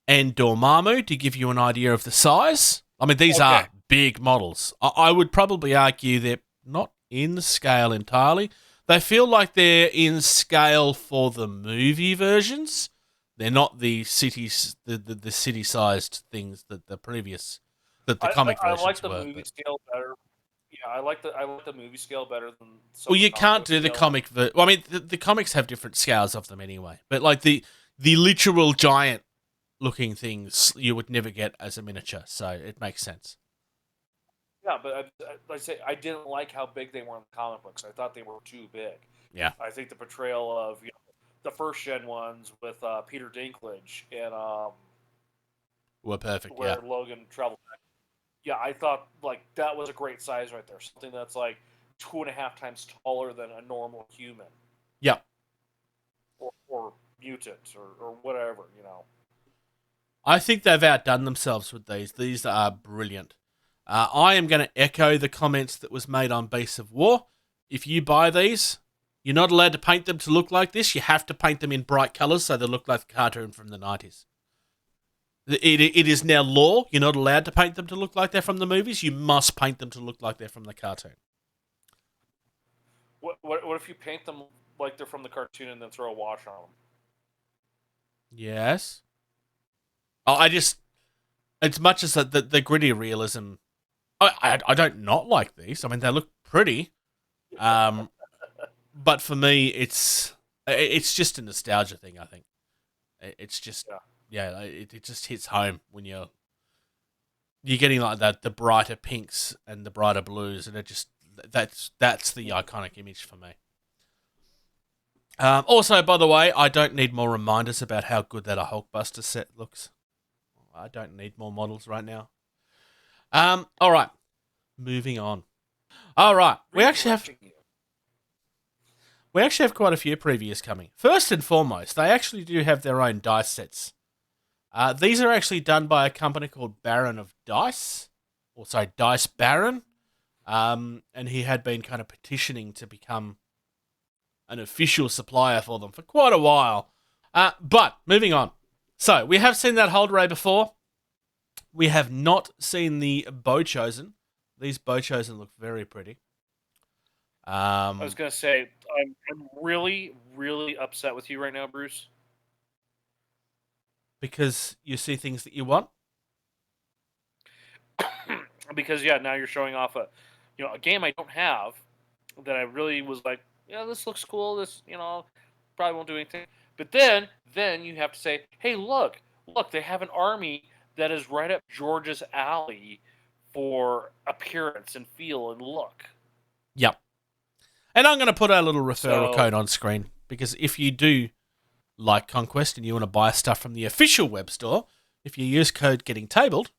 and Dormammu to give you an idea of the size. I mean, these are big models. I would probably argue they're not in scale entirely. They feel like they're in scale for the movie versions. They're not the cities, the city-sized things that the comic versions were. I like the movie scale better. Yeah, I like the movie scale better than. Well, you can't do the comic. Well, I mean, the comics have different scales of them anyway. But like the literal giant-looking things, you would never get as a miniature, so it makes sense. Yeah, but like I say, I didn't like how big they were in the comic books. I thought they were too big. Yeah. I think the portrayal of the first gen ones with Peter Dinklage and were perfect. Where Logan traveled back. Yeah, I thought like that was a great size right there. Something that's like 2.5 times taller than a normal human. Yeah. Or mutant or whatever, I think they've outdone themselves with these. These are brilliant. I am going to echo the comments that was made on Beasts of War. If you buy these, you're not allowed to paint them to look like this. You have to paint them in bright colours so they look like the cartoon from the 90s. It is now law. You're not allowed to paint them to look like they're from the movies. You must paint them to look like they're from the cartoon. What if you paint them like they're from the cartoon and then throw a wash on them? Yes. As much as the gritty realism, I don't not like these. I mean, they look pretty. But for me, it's just a nostalgia thing, I think. It's just, it just hits home when you're getting like that, the brighter pinks and the brighter blues, and that's the iconic image for me. Also, by the way, I don't need more reminders about how good that Hulkbuster set looks. I don't need more models right now. All right, moving on. All right, we actually have quite a few previews coming. First and foremost, they actually do have their own dice sets. These are actually done by a company called Baron of Dice, Dice Baron. And he had been kind of petitioning to become an official supplier for them for quite a while. But moving on. So we have seen that hold ray before. We have not seen the bow chosen. These bow chosen look very pretty. I was going to say, I'm really, really upset with you right now, Bruce. Because you see things that you want? Because, yeah, now you're showing off a game I don't have that I really was like, yeah, this looks cool. This, probably won't do anything. But then you have to say, hey, look, they have an army that is right up George's alley for appearance and feel and look. Yep. And I'm going to put our little referral code on screen, because if you do like Conquest and you want to buy stuff from the official web store, if you use code Getting Tabled,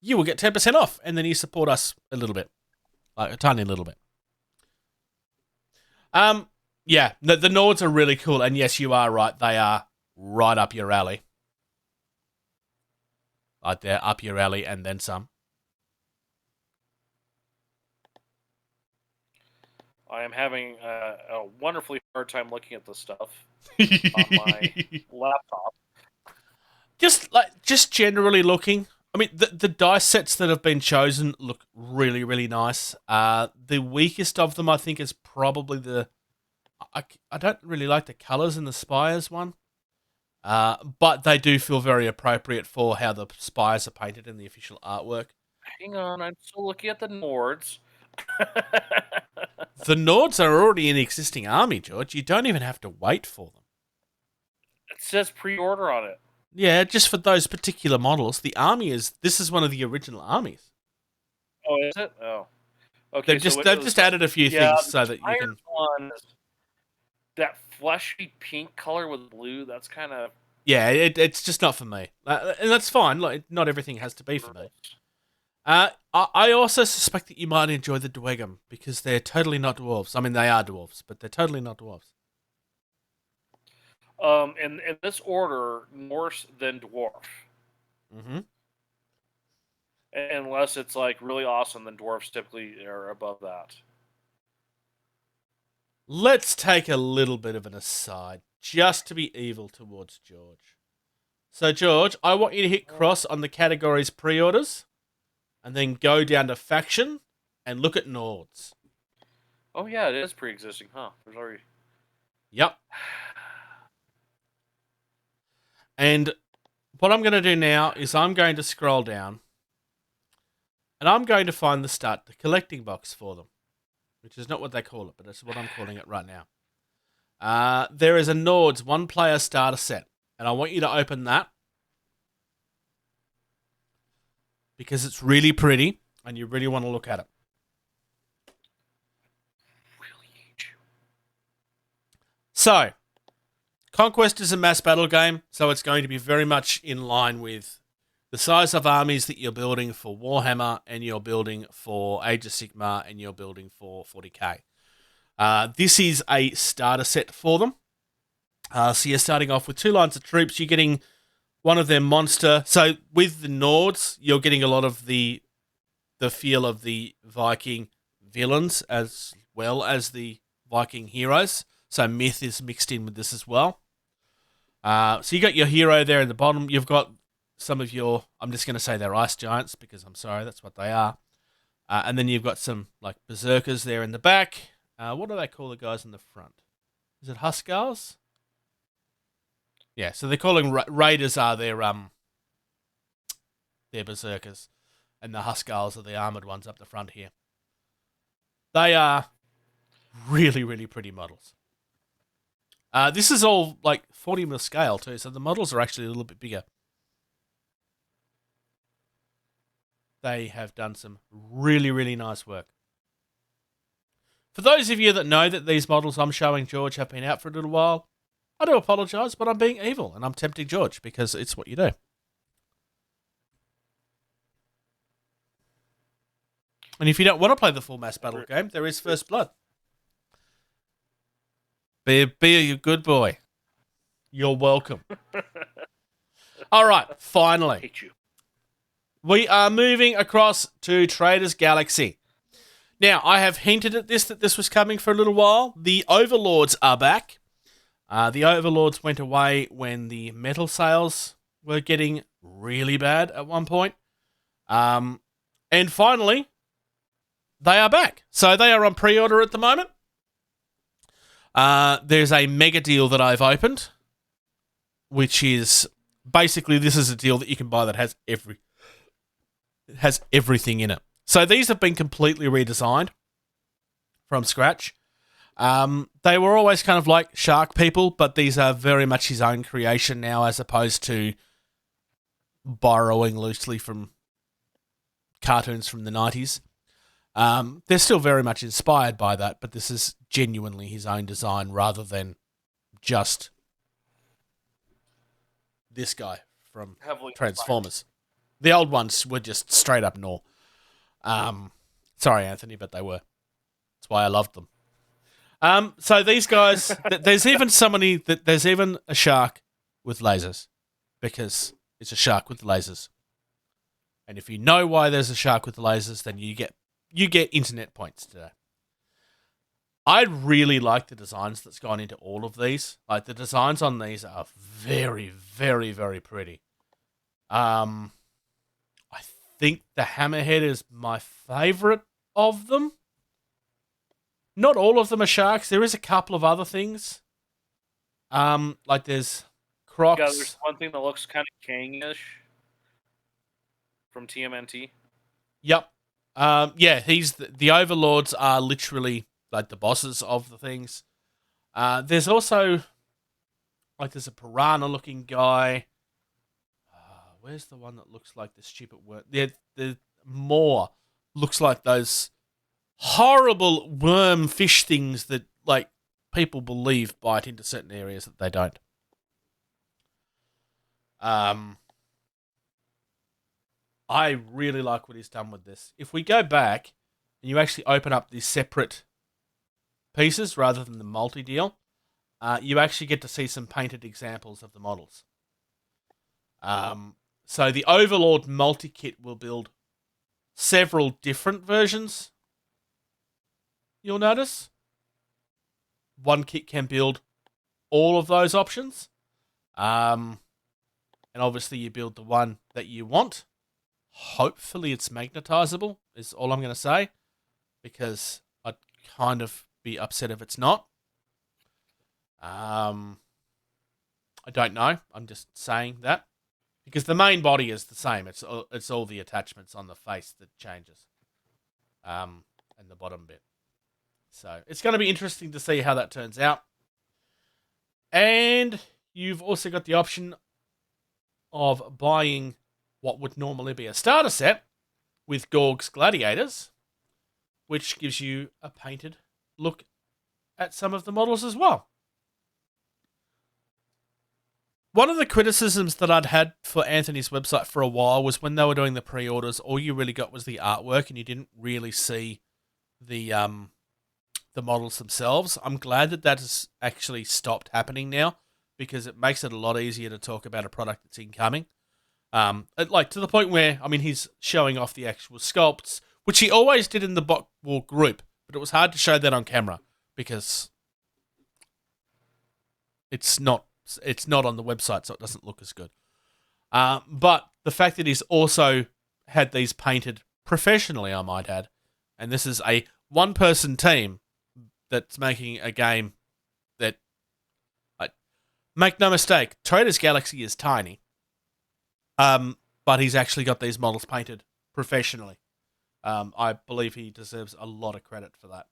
you will get 10% off, and then you support us a little bit, like a tiny little bit. Yeah, the Nords are really cool, and yes, you are right, they are right up your alley. Like they're up your alley and then some. I am having a wonderfully hard time looking at this stuff on my laptop. Just generally looking. I mean, the dice sets that have been chosen look really, really nice. The weakest of them, I think, is probably the... I don't really like the colours in the Spires one. But they do feel very appropriate for how the Spires are painted in the official artwork. Hang on, I'm still looking at the Nords. The Nords are already an existing army, George. You don't even have to wait for them. It says pre-order on it. Yeah, just for those particular models. The army this is one of the original armies. Oh, is it? Oh. Okay. They've just added a few things so that you can... One, that fleshy pink color with blue, that's kind of... Yeah, it's just not for me. And that's fine. Like, not everything has to be for me. I also suspect that you might enjoy the Dwegum, because they're totally not dwarves. I mean, they are dwarves, but they're totally not dwarves. In this order, Norse then dwarf. Mm-hmm. Unless it's like really awesome, then dwarves typically are above that. Let's take a little bit of an aside, just to be evil towards George. So, George, I want you to hit cross on the categories pre-orders, and then go down to faction and look at Nords. Oh yeah, it is pre-existing, huh? There's already... Yep. And what I'm going to do now is I'm going to scroll down, and I'm going to find the collecting box for them, which is not what they call it, but that's what I'm calling it right now. There is a Nords one-player starter set, and I want you to open that, because it's really pretty, and you really want to look at it. So, Conquest is a mass battle game, so it's going to be very much in line with the size of armies that you're building for Warhammer, and you're building for Age of Sigmar, and you're building for 40k. This is a starter set for them. So you're starting off with 2 lines of troops. You're getting one of their monster. So with the Nords, you're getting a lot of the feel of the Viking villains as well as the Viking heroes. So myth is mixed in with this as well. So you got your hero there in the bottom. You've got some of your, I'm just going to say they're ice giants, because I'm sorry, that's what they are. And then you've got some like berserkers there in the back. What do they call the guys in the front? Is it Huskars? Yeah, so they're calling Raiders are their berserkers, and the Huskars are the armored ones up the front here. They are really, really pretty models. This is all like 40mm scale too, so the models are actually a little bit bigger. They have done some really, really nice work. For those of you that know that these models I'm showing George have been out for a little while, I do apologise, but I'm being evil, and I'm tempting George, because it's what you do. And if you don't want to play the full mass battle game, there is First Blood. Be a good boy. You're welcome. All right, finally. Hate you. We are moving across to Traders Galaxy. Now, I have hinted at this, that this was coming for a little while. The Overlords are back. The Overlords went away when the metal sales were getting really bad at one point. And finally, they are back. So they are on pre-order at the moment. There's a mega deal that I've opened, which is basically, this is a deal that you can buy that has everything in it. So these have been completely redesigned from scratch. They were always kind of like Shark People, but these are very much his own creation now, as opposed to borrowing loosely from cartoons from the 90s. They're still very much inspired by that, but this is genuinely his own design rather than just this guy from Heavily Transformers. The old ones were just straight up Nor. Sorry, Anthony, but they were. That's why I loved them. So these guys, there's even a shark with lasers, because it's a shark with lasers. And if you know why there's a shark with lasers, then you get internet points today. I really like the designs that's gone into all of these. Like, the designs on these are very, very, very pretty. I think the Hammerhead is my favourite of them. Not all of them are sharks. There is a couple of other things. Like there's Crocs. Yeah, there's one thing that looks kind of Kang-ish from TMNT. Yep. Yeah, the Overlords are literally like the bosses of the things. There's also there's a piranha-looking guy. Where's the one that looks like the stupid word? The more looks like those horrible worm fish things that like people believe bite into certain areas that they don't. I really like what he's done with this. If we go back and you actually open up these separate pieces rather than the multi-deal, you actually get to see some painted examples of the models. So the Overlord multi-kit will build several different versions, you'll notice. One kit can build all of those options. And obviously you build the one that you want. Hopefully it's magnetizable, is all I'm going to say, because I'd kind of be upset if it's not. I don't know. I'm just saying that. Because the main body is the same. It's all the attachments on the face that changes. And the bottom bit. So it's going to be interesting to see how that turns out. And you've also got the option of buying what would normally be a starter set with Gorg's Gladiators, which gives you a painted look at some of the models as well. One of the criticisms that I'd had for Anthony's website for a while was when they were doing the pre-orders, all you really got was the artwork and you didn't really see the models themselves. I'm glad that has actually stopped happening now, because it makes it a lot easier to talk about a product that's incoming. Like to the point where, I mean, he's showing off the actual sculpts, which he always did in the Bot War group, but it was hard to show that on camera because it's not on the website, so it doesn't look as good. But the fact that he's also had these painted professionally, I might add, and this is a one-person team that's making a game that, make no mistake, Trader's Galaxy is tiny, but he's actually got these models painted professionally. I believe he deserves a lot of credit for that.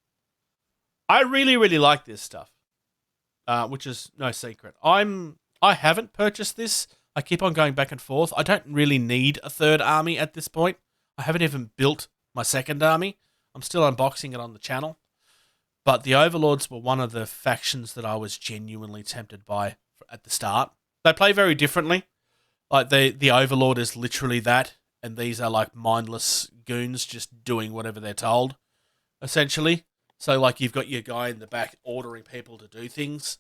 I really, really like this stuff. Which is no secret. I haven't purchased this. I keep on going back and forth. I don't really need a third army at this point. I haven't even built my second army. I'm still unboxing it on the channel. But the Overlords were one of the factions that I was genuinely tempted by at the start. They play very differently. Like the Overlord is literally that, and these are like mindless goons just doing whatever they're told, essentially. So, like, you've got your guy in the back ordering people to do things.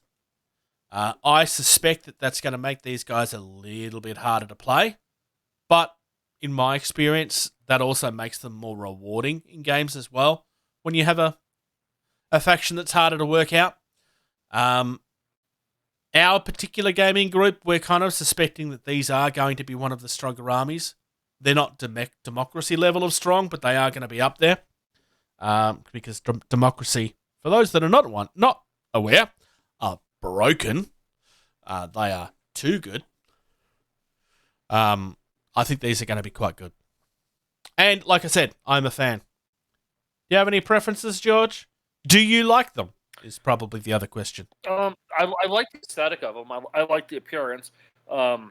I suspect that that's going to make these guys a little bit harder to play. But, in my experience, that also makes them more rewarding in games as well. when you have a faction that's harder to work out. Our particular gaming group, we're kind of suspecting that these are going to be one of the stronger armies. They're not democracy level of strong, but they are going to be up there. Because democracy, for those that are not aware, are broken. They are too good. I think these are going to be quite good. And like I said, I'm a fan. Do you have any preferences, George? Do you like them? Is probably the other question. I like the aesthetic of them. I like the appearance. Like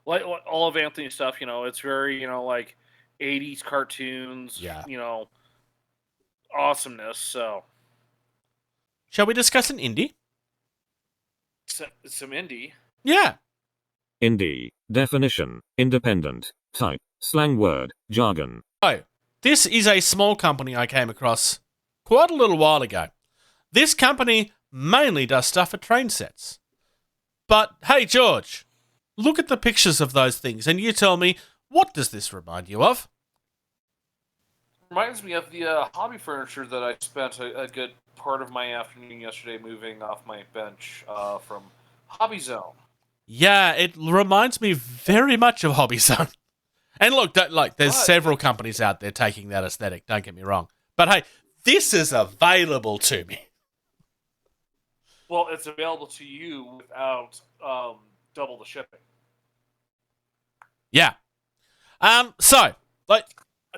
all of Anthony's stuff, it's very, like 80s cartoons, awesomeness. So, shall we discuss an indie? Some indie. Yeah. Indie. Definition. Independent. Type. Slang word. Jargon. Oh, this is a small company I came across quite a little while ago. This company mainly does stuff for train sets. But, hey, George, look at the pictures of those things and you tell me, what does this remind you of? Reminds me of the hobby furniture that I spent a good part of my afternoon yesterday moving off my bench from Hobby Zone. Yeah, it reminds me very much of Hobby Zone. And look, there's several companies out there taking that aesthetic, don't get me wrong. But hey, this is available to me. Well, it's available to you without double the shipping. Yeah. So,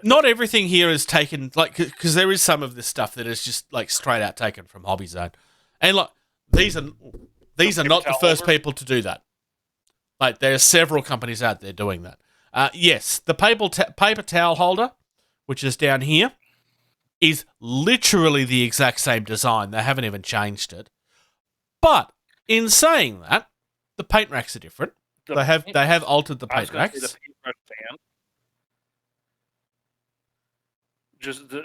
not everything here is taken, because there is some of this stuff that is just, straight out taken from Hobby Zone. And, these are not the first people to do that. There are several companies out there doing that. Yes, the paper towel holder, which is down here, is literally the exact same design. They haven't even changed it. But in saying that, the paint racks are different. They have altered the paint racks. The paintbrush stand.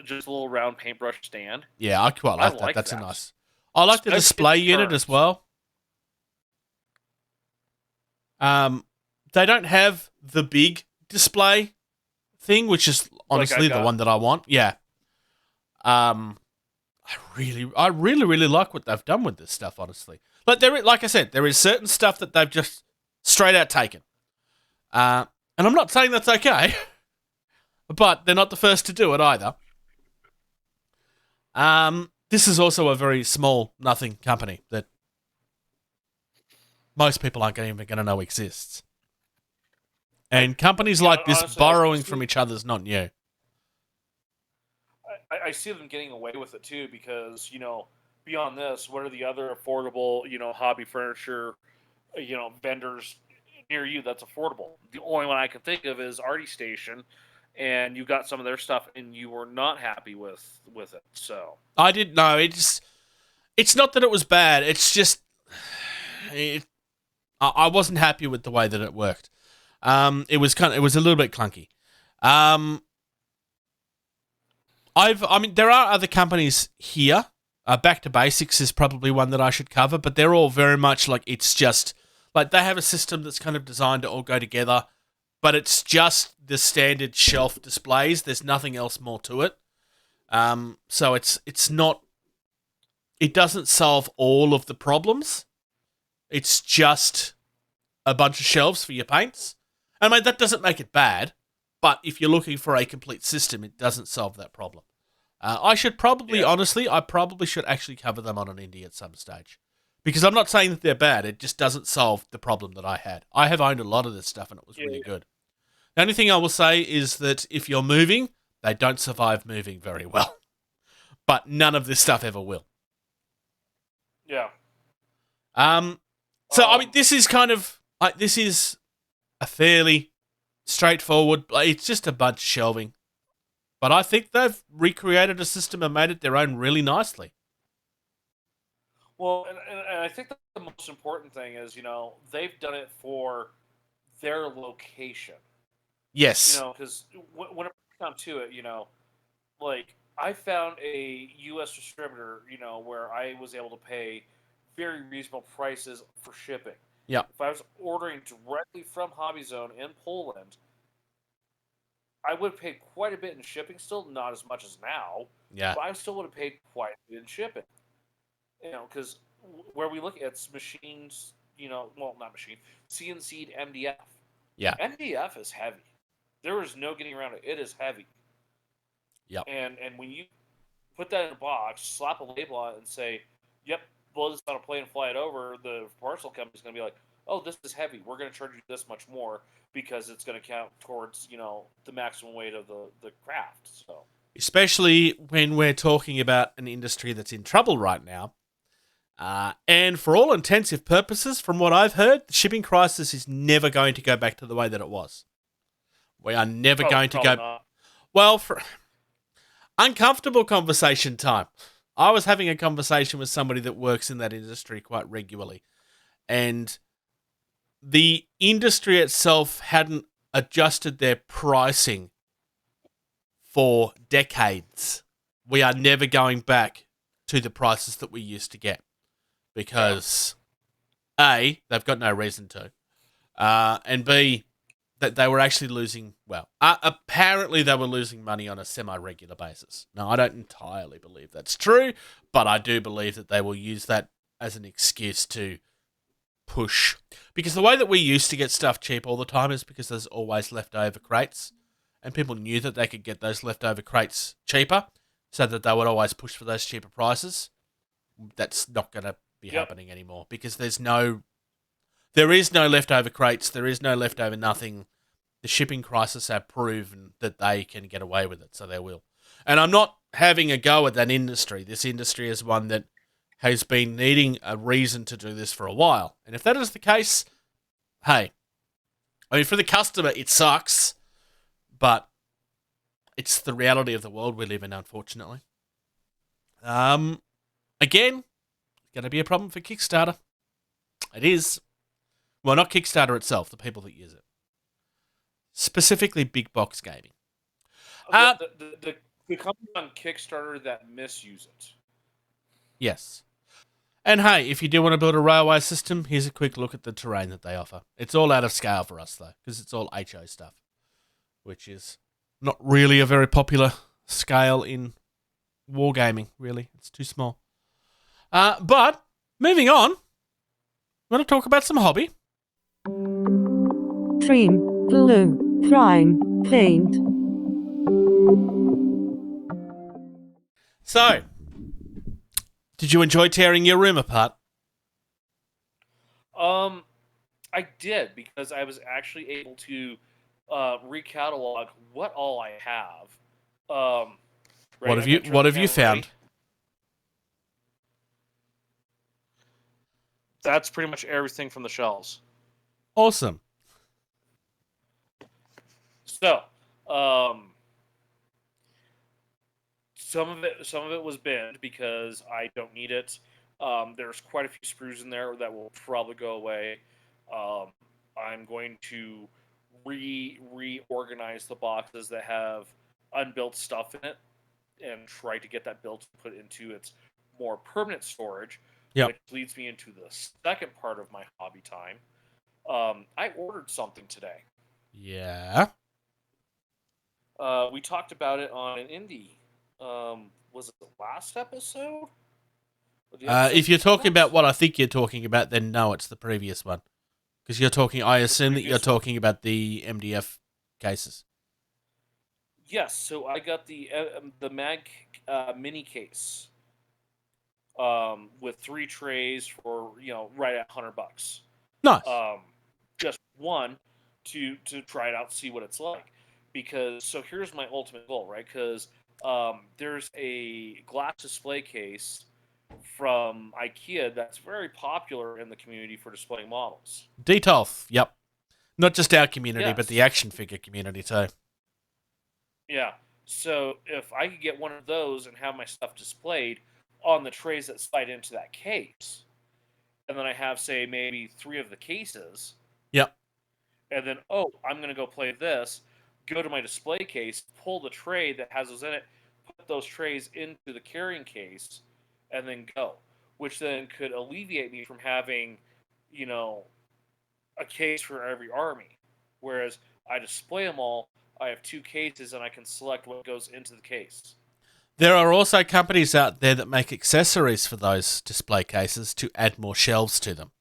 Just a little round paintbrush stand. Yeah, I quite like that. That's a nice. I like the display unit as well. They don't have the big display thing, which is honestly the one that I want. Yeah. I really like what they've done with this stuff, honestly. Like I said, there is certain stuff that they've just straight out taken. And I'm not saying that's okay, but they're not the first to do it either. This is also a very small, nothing company that most people aren't even going to know exists. And companies like this honestly, borrowing from each other is not new. I see them getting away with it too because, beyond this, what are the other affordable, hobby furniture, vendors near you that's affordable? The only one I can think of is Artie Station, and you got some of their stuff and you were not happy with it. So I didn't know. It's not that it was bad. It's just I wasn't happy with the way that it worked. It was a little bit clunky. There are other companies here. Back to Basics is probably one that I should cover, but they're all very much it's just they have a system that's kind of designed to all go together, but it's just the standard shelf displays. There's nothing else more to it. So it's not. It doesn't solve all of the problems. It's just a bunch of shelves for your paints. That doesn't make it bad. But if you're looking for a complete system, it doesn't solve that problem. I should probably, honestly, should actually cover them on an indie at some stage. Because I'm not saying that they're bad, it just doesn't solve the problem that I had. I have owned a lot of this stuff and it was really good. The only thing I will say is that if you're moving, they don't survive moving very well. But none of this stuff ever will. Yeah. This is kind of, this is a fairly straightforward. It's just a bunch of shelving. But I think they've recreated a system and made it their own really nicely. Well, and I think that the most important thing is, they've done it for their location. Yes. Because when it comes down to it, I found a U.S. distributor, where I was able to pay very reasonable prices for shipping. Yeah. If I was ordering directly from Hobby Zone in Poland, I would have paid quite a bit in shipping still, not as much as now. Yeah. But I still would have paid quite a bit in shipping. Because where we look at it's machines, well, not machine, CNC'd MDF. Yeah. MDF is heavy. There is no getting around it. It is heavy. Yep. And when you put that in a box, slap a label on it, and say, "Yep, blow this on a plane and fly it over," the parcel company's going to be like, "Oh, this is heavy. We're going to charge you this much more because it's going to count towards the maximum weight of the craft." So, especially when we're talking about an industry that's in trouble right now. And for all intensive purposes, from what I've heard, the shipping crisis is never going to go back to the way that it was. We are never going to go... Not. Well, for uncomfortable conversation time. I was having a conversation with somebody that works in that industry quite regularly. And the industry itself hadn't adjusted their pricing for decades. We are never going back to the prices that we used to get. Because, A, they've got no reason to. And B, that they were actually losing, apparently they were losing money on a semi-regular basis. Now, I don't entirely believe that's true, but I do believe that they will use that as an excuse to push. Because the way that we used to get stuff cheap all the time is because there's always leftover crates, and people knew that they could get those leftover crates cheaper, so that they would always push for those cheaper prices. That's not going to be happening anymore because there is no leftover crates, there is no leftover nothing. The shipping crisis have proven that they can get away with it, so they will. And I'm not having a go at that industry. This industry is one that has been needing a reason to do this for a while. And if that is the case, hey, I mean, for the customer, it sucks, but it's the reality of the world we live in, unfortunately. Again, going to be a problem for Kickstarter. It is. Well, not Kickstarter itself, the people that use it. Specifically big box gaming. The companies on Kickstarter that misuse it. Yes. And hey, if you do want to build a railway system, here's a quick look at the terrain that they offer. It's all out of scale for us, though, because it's all HO stuff, which is not really a very popular scale in wargaming, really. It's too small. But, moving on, want to talk about some hobby? Trim, glue, prime, paint. So, did you enjoy tearing your room apart? I did, because I was actually able to recatalog what all I have. What have you found? That's pretty much everything from the shelves. Awesome. So, some of it was binned because I don't need it. There's quite a few sprues in there that will probably go away. I'm going to reorganize the boxes that have unbuilt stuff in it and try to get that built and put into its more permanent storage. Yep. Which leads me into the second part of my hobby time. I ordered something today. Yeah. We talked about it on an indie. Was it the last episode? If you're talking about what I think you're talking about, then no, it's the previous one. Because I assume that you're talking about the MDF cases. Yes, so I got the mag mini case. With 3 trays for right at $100. Nice. Just one to try it out, see what it's like. Because here's my ultimate goal, right? Because there's a glass display case from IKEA that's very popular in the community for displaying models. Detolf, yep. Not just our community, Yes. but the action figure community too. Yeah. So if I could get one of those and have my stuff displayed on the trays that slide into that case, and then I have, say, maybe 3 of the cases. Yep. And then, I'm going to go play this, go to my display case, pull the tray that has those in it, put those trays into the carrying case, and then go. Which then could alleviate me from having, a case for every army. Whereas I display them all, I have 2 cases, and I can select what goes into the case. There are also companies out there that make accessories for those display cases to add more shelves to them.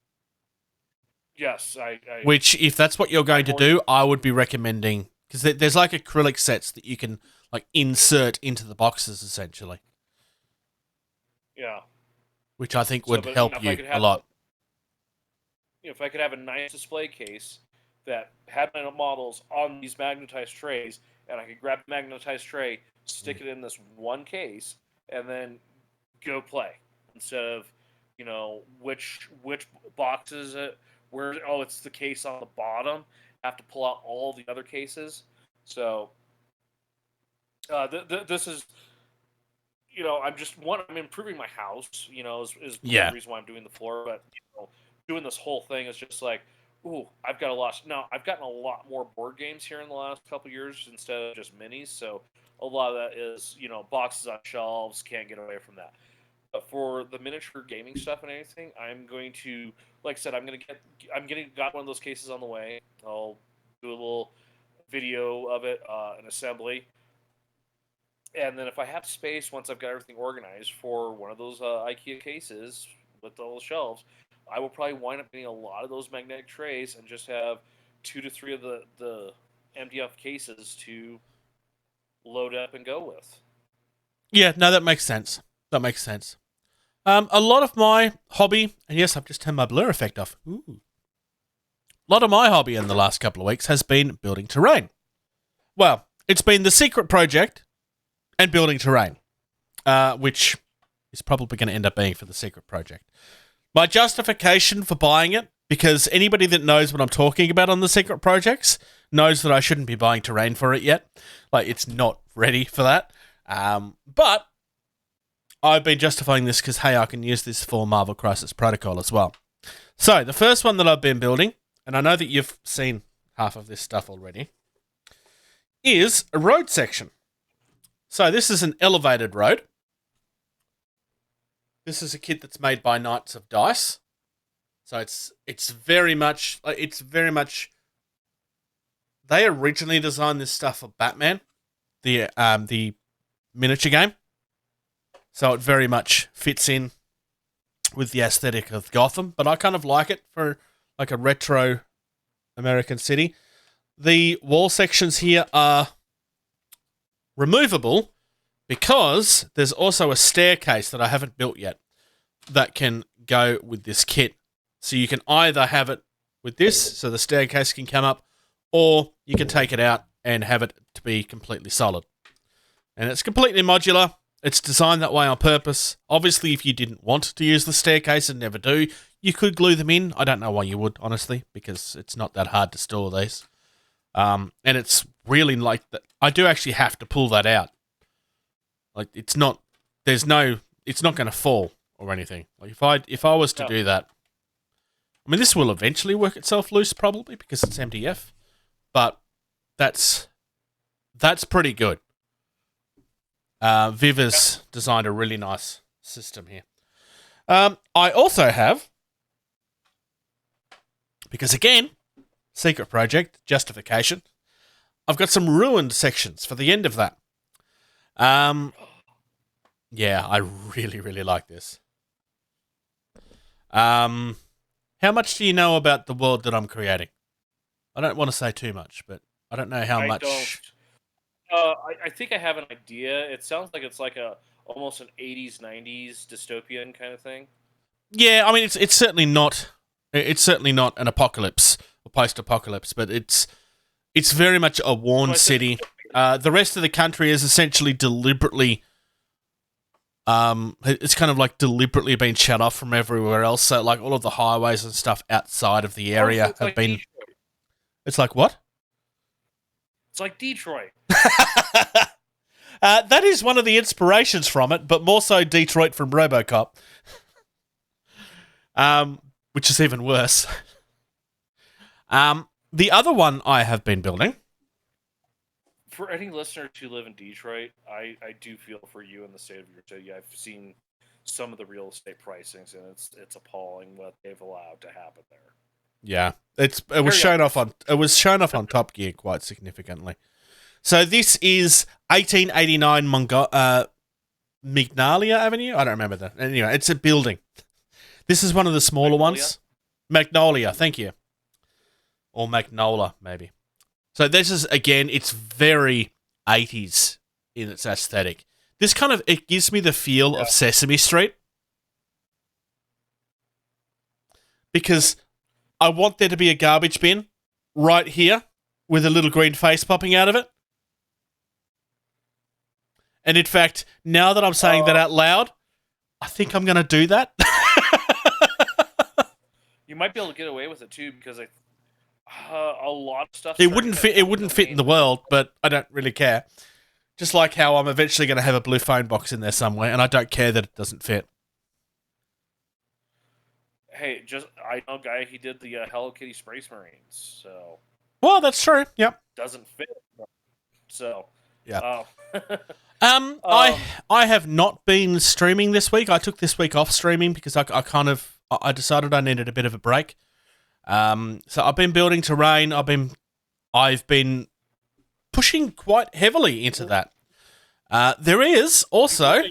Yes, Which, if that's what you're going to do, I would be recommending, because there's like acrylic sets that you can like insert into the boxes essentially. Yeah. Which I think would help you a lot. If I could have a nice display case that had my models on these magnetized trays, and I could grab the magnetized tray, stick it in this one case, and then go play instead of, which box is it? Where? Oh, it's the case on the bottom. Have to pull out all the other cases. So this is, I'm improving my house. Is the reason why I'm doing the floor. But doing this whole thing is just like, ooh, I've got a lot. Now I've gotten a lot more board games here in the last couple of years instead of just minis. So a lot of that is boxes on shelves. Can't get away from that. But for the miniature gaming stuff and anything, I'm going to, like I said, got one of those cases on the way. I'll do a little video of it, an assembly. And then if I have space, once I've got everything organized for one of those IKEA cases with all the shelves, I will probably wind up getting a lot of those magnetic trays and just have 2 to 3 of the MDF cases to load up and go with. Yeah, no, that makes sense. That makes sense. A lot of my hobby, and yes, I've just turned my blur effect off. Ooh. A lot of my hobby in the last couple of weeks has been building terrain. Well, it's been the secret project and building terrain, which is probably going to end up being for the secret project. My justification for buying it, because anybody that knows what I'm talking about on the secret projects knows that I shouldn't be buying terrain for it yet. Like, it's not ready for that. But I've been justifying this because, hey, I can use this for Marvel Crisis Protocol as well. So, the first one that I've been building, and I know that you've seen half of this stuff already, is a road section. So, this is an elevated road. This is a kit that's made by Knights of Dice. So, it's very much... They originally designed this stuff for Batman, the miniature game. So it very much fits in with the aesthetic of Gotham, but I kind of like it for like a retro American city. The wall sections here are removable because there's also a staircase that I haven't built yet that can go with this kit. So you can either have it with this, so the staircase can come up, or you can take it out and have it to be completely solid. And it's completely modular. It's designed that way on purpose. Obviously, if you didn't want to use the staircase and never do, you could glue them in. I don't know why you would, honestly, because it's not that hard to store these. And it's really like that. I do actually have to pull that out. Like, it's not going to fall or anything. Like, if I was to do that, I mean, this will eventually work itself loose probably because it's MDF, but that's pretty good. Viv has designed a really nice system here. I also have, because again, secret project, justification, I've got some ruined sections for the end of that. Yeah, I really, really like this. How much do you know about the world that I'm creating? I don't want to say too much, but I don't know how much... I think I have an idea. It sounds like it's like almost an 80s, 90s dystopian kind of thing. Yeah, I mean, it's certainly not. It's certainly not an apocalypse or post-apocalypse, but it's very much a worn city. The rest of the country is essentially deliberately. It's kind of like deliberately been shut off from everywhere else. So, like, all of the highways and stuff outside of the area have been. Detroit. It's like what? It's like Detroit. That is one of the inspirations from it, but more so Detroit from RoboCop, which is even worse. The other one I have been building. For any listeners who live in Detroit, I do feel for you in the state of your city. I've seen some of the real estate pricings, and it's appalling what they've allowed to happen there. Yeah, it was shown off on Top Gear quite significantly. So this is 1889 Magnalia Avenue. I don't remember that. Anyway, it's a building. This is one of the smaller ones. Magnolia, thank you. Or Magnola, maybe. So this is, again, it's very 80s in its aesthetic. This kind of, it gives me the feel of Sesame Street. Because I want there to be a garbage bin right here with a little green face popping out of it. And in fact, now that I'm saying that out loud, I think I'm going to do that. You might be able to get away with it too, because a lot of stuff. It wouldn't fit. It wouldn't fit in the world, but I don't really care. Just like how I'm eventually going to have a blue phone box in there somewhere, and I don't care that it doesn't fit. Hey, I know a guy. He did the Hello Kitty Space Marines. So. Well, that's true. Yep. Doesn't fit. So. Yeah. I have not been streaming this week. I took this week off streaming because I decided I needed a bit of a break. So I've been building terrain. I've been pushing quite heavily into that. There is also.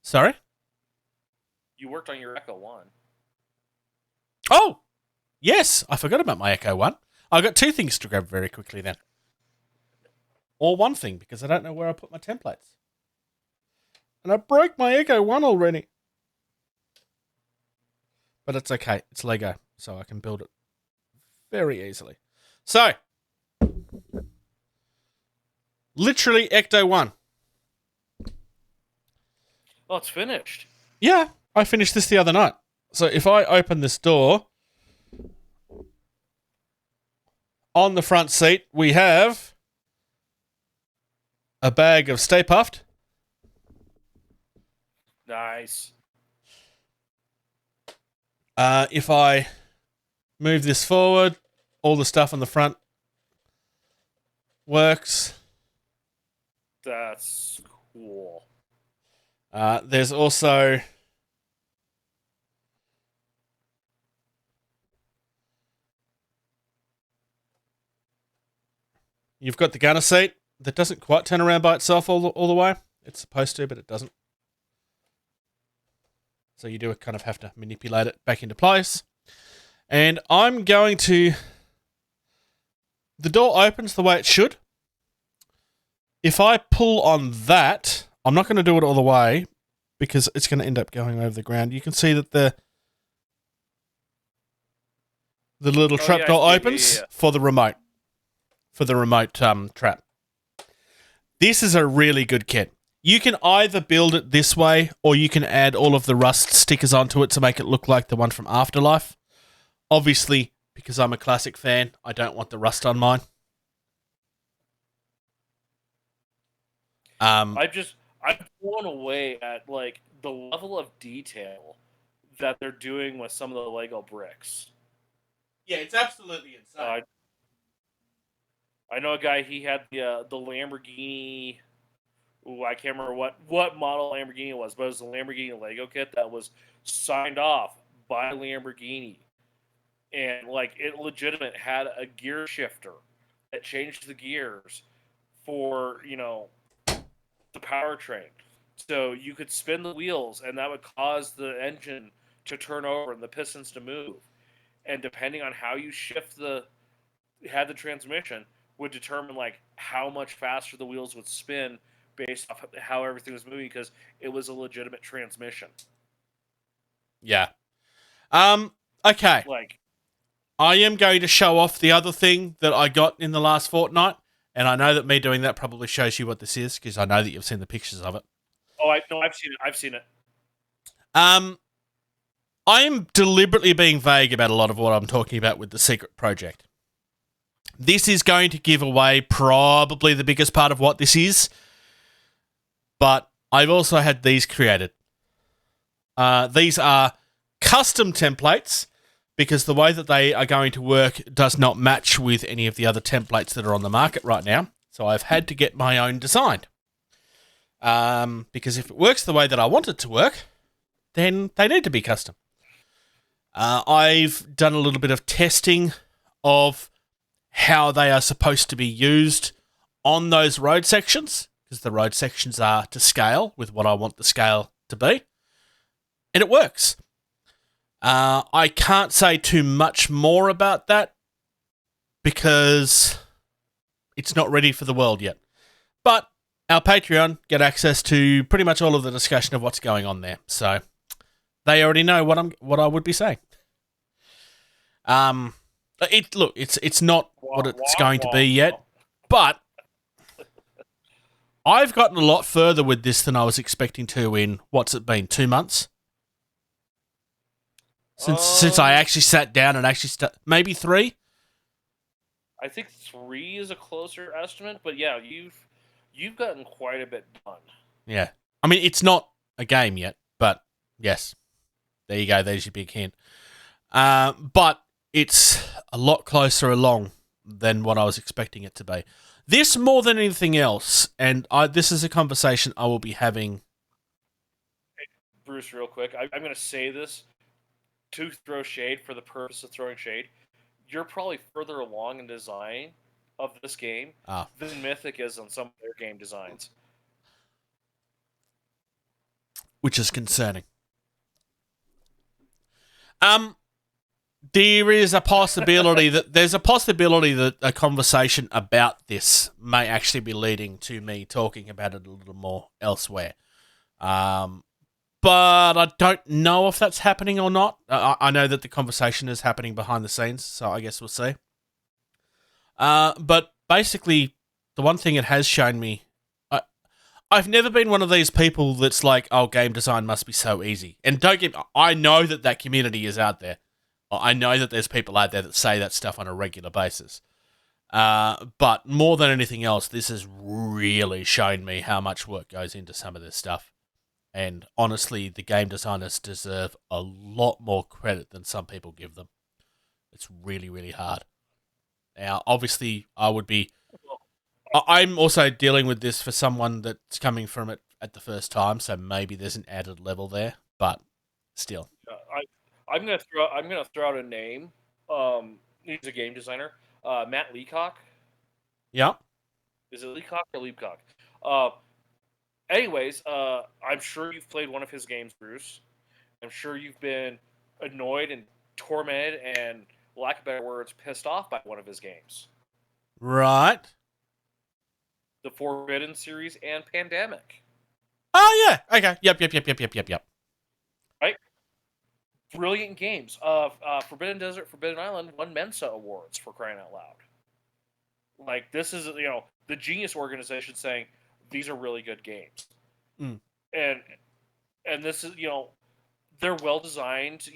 Sorry. You worked on your Echo 1. Oh, yes. I forgot about my Echo 1. I've got two things to grab very quickly then. Or one thing, because I don't know where I put my templates. And I broke my Echo 1 already. But it's okay. It's Lego, so I can build it very easily. So, literally Ecto 1. Oh, it's finished. Yeah, I finished this the other night. So if I open this door, on the front seat we have a bag of Stay Puft. Nice. If I move this forward, all the stuff on the front works. That's cool. There's also you've got the gunner seat that doesn't quite turn around by itself all the way. It's supposed to, but it doesn't. So you do kind of have to manipulate it back into place. And I'm going to... The door opens the way it should. If I pull on that, I'm not going to do it all the way because it's going to end up going over the ground. You can see that the little trapdoor opens for the remote. For the remote trap. This is a really good kit. You can either build it this way or you can add all of the rust stickers onto it to make it look like the one from Afterlife. Obviously, because I'm a classic fan, I don't want the rust on mine. I'm blown away at like the level of detail that they're doing with some of the Lego bricks. Yeah, it's absolutely insane. I know a guy, he had the Lamborghini. Ooh, I can't remember what model Lamborghini it was, but it was a Lamborghini Lego kit that was signed off by Lamborghini. And, like, it legitimate had a gear shifter that changed the gears for, the powertrain. So you could spin the wheels, and that would cause the engine to turn over and the pistons to move. And depending on how you had the transmission, would determine, like, how much faster the wheels would spin based off of how everything was moving, because it was a legitimate transmission. Yeah. Okay. Like, I am going to show off the other thing that I got in the last fortnight, and I know that me doing that probably shows you what this is, because I know that you've seen the pictures of it. Oh, I've seen it. I've seen it. I am deliberately being vague about a lot of what I'm talking about with the secret project. This is going to give away probably the biggest part of what this is, but I've also had these created. These are custom templates because the way that they are going to work does not match with any of the other templates that are on the market right now. So I've had to get my own designed. Because if it works the way that I want it to work, then they need to be custom. I've done a little bit of testing of how they are supposed to be used on those road sections, because the road sections are to scale with what I want the scale to be, and it works. I can't say too much more about that because it's not ready for the world yet. But our Patreon get access to pretty much all of the discussion of what's going on there, so they already know what I would be saying. It's not what it's going to be yet, but I've gotten a lot further with this than I was expecting to in, what's it been, 2 months? Since I actually sat down and actually maybe 3? I think 3 is a closer estimate, but yeah, you've gotten quite a bit done. Yeah. I mean, it's not a game yet, but yes. There you go, there's your big hint. But it's a lot closer along than what I was expecting it to be. This more than anything else, and this is a conversation I will be having. Hey, Bruce, real quick, I'm going to say this to throw shade for the purpose of throwing shade. You're probably further along in design of this game than Mythic is on some of their game designs. Which is concerning. There is a possibility that a conversation about this may actually be leading to me talking about it a little more elsewhere. But I don't know if that's happening or not. I know that the conversation is happening behind the scenes, so I guess we'll see. But basically, the one thing it has shown me, I've never been one of these people that's like, oh, game design must be so easy. And I know that community is out there. I know that there's people out there that say that stuff on a regular basis. But more than anything else, this has really shown me how much work goes into some of this stuff. And honestly, the game designers deserve a lot more credit than some people give them. It's really, really hard. Now, obviously, I'm also dealing with this for someone that's coming from it at the first time, so maybe there's an added level there, but still. I'm gonna throw out a name. He's a game designer, Matt Leacock. Yeah. Is it Leacock or Leapcock? Anyways, I'm sure you've played one of his games, Bruce. I'm sure you've been annoyed and tormented and, lack of better words, pissed off by one of his games. Right. The Forbidden series and Pandemic. Oh, yeah. Okay. Yep. Right? Brilliant games. Forbidden Desert, Forbidden Island won Mensa Awards, for crying out loud. Like, this is, the Genius organization saying, these are really good games. Mm. And this is, they're well designed,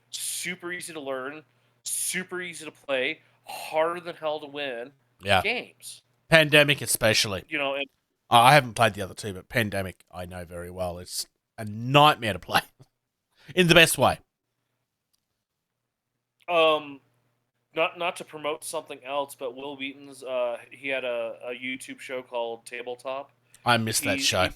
super easy to learn, super easy to play, harder than hell to win games. Pandemic especially. And I haven't played the other two, but Pandemic I know very well. It's a nightmare to play. In the best way. Not to promote something else, but Will Wheaton's he had a YouTube show called Tabletop. I missed that show.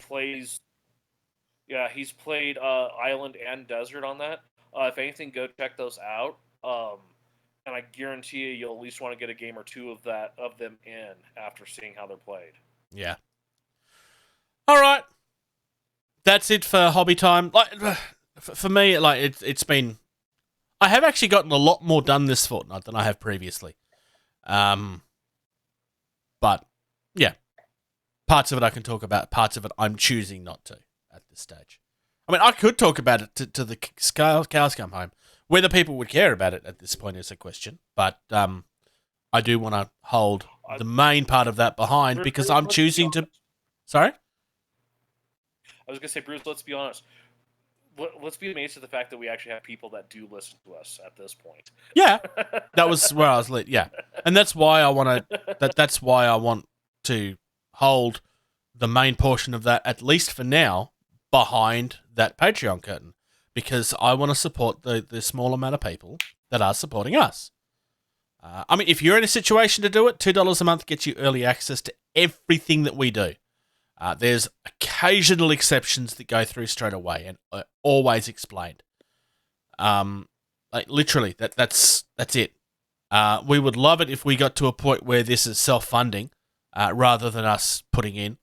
He's played Island and Desert on that. If anything, go check those out. And I guarantee you'll at least want to get a game or two of them in after seeing how they're played. Yeah. All right. That's it for hobby time. Like, for me, like it's been. I have actually gotten a lot more done this fortnight than I have previously. But yeah, parts of it I can talk about. Parts of it I'm choosing not to at this stage. I mean, I could talk about it to the cows come home. Whether people would care about it at this point is a question. But I do want to hold the main part of that behind because I'm choosing to. Sorry? I was going to say, Bruce, let's be honest. Let's be amazed at the fact that we actually have people that do listen to us at this point. Yeah, that was where I was lit. Yeah, and that's why I want to. That's why I want to hold the main portion of that, at least for now, behind that Patreon curtain, because I want to support the small amount of people that are supporting us. I mean, if you're in a situation to do it, $2 a month gets you early access to everything that we do. There's occasional exceptions that go through straight away and always explained. Like literally, that's it. We would love it if we got to a point where this is self-funding, rather than us putting in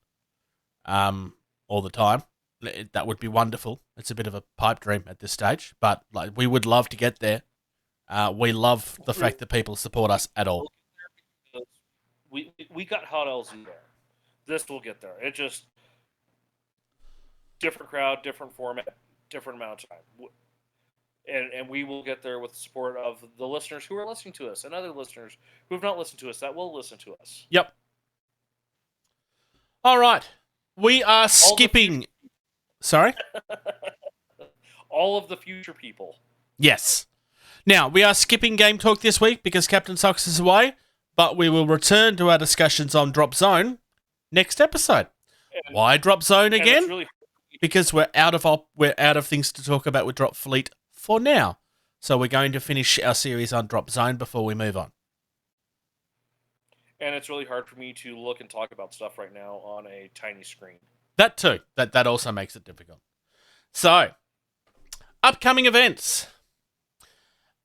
all the time. That would be wonderful. It's a bit of a pipe dream at this stage, but like we would love to get there. We love the fact that people support us at all. We got Hot LZ there. This will get there. It just different crowd, different format, different amount of time. And we will get there with the support of the listeners who are listening to us and other listeners who have not listened to us that will listen to us. Yep. All right. We are skipping... Sorry? All of the future people. Yes. Now, we are skipping Game Talk this week because Captain Socks is away, but we will return to our discussions on Drop Zone next episode. Why Drop Zone again? Really... Because we're out of things to talk about with Drop Fleet for now. So we're going to finish our series on Drop Zone before we move on. And it's really hard for me to look and talk about stuff right now on a tiny screen. That too. That also makes it difficult. So, upcoming events.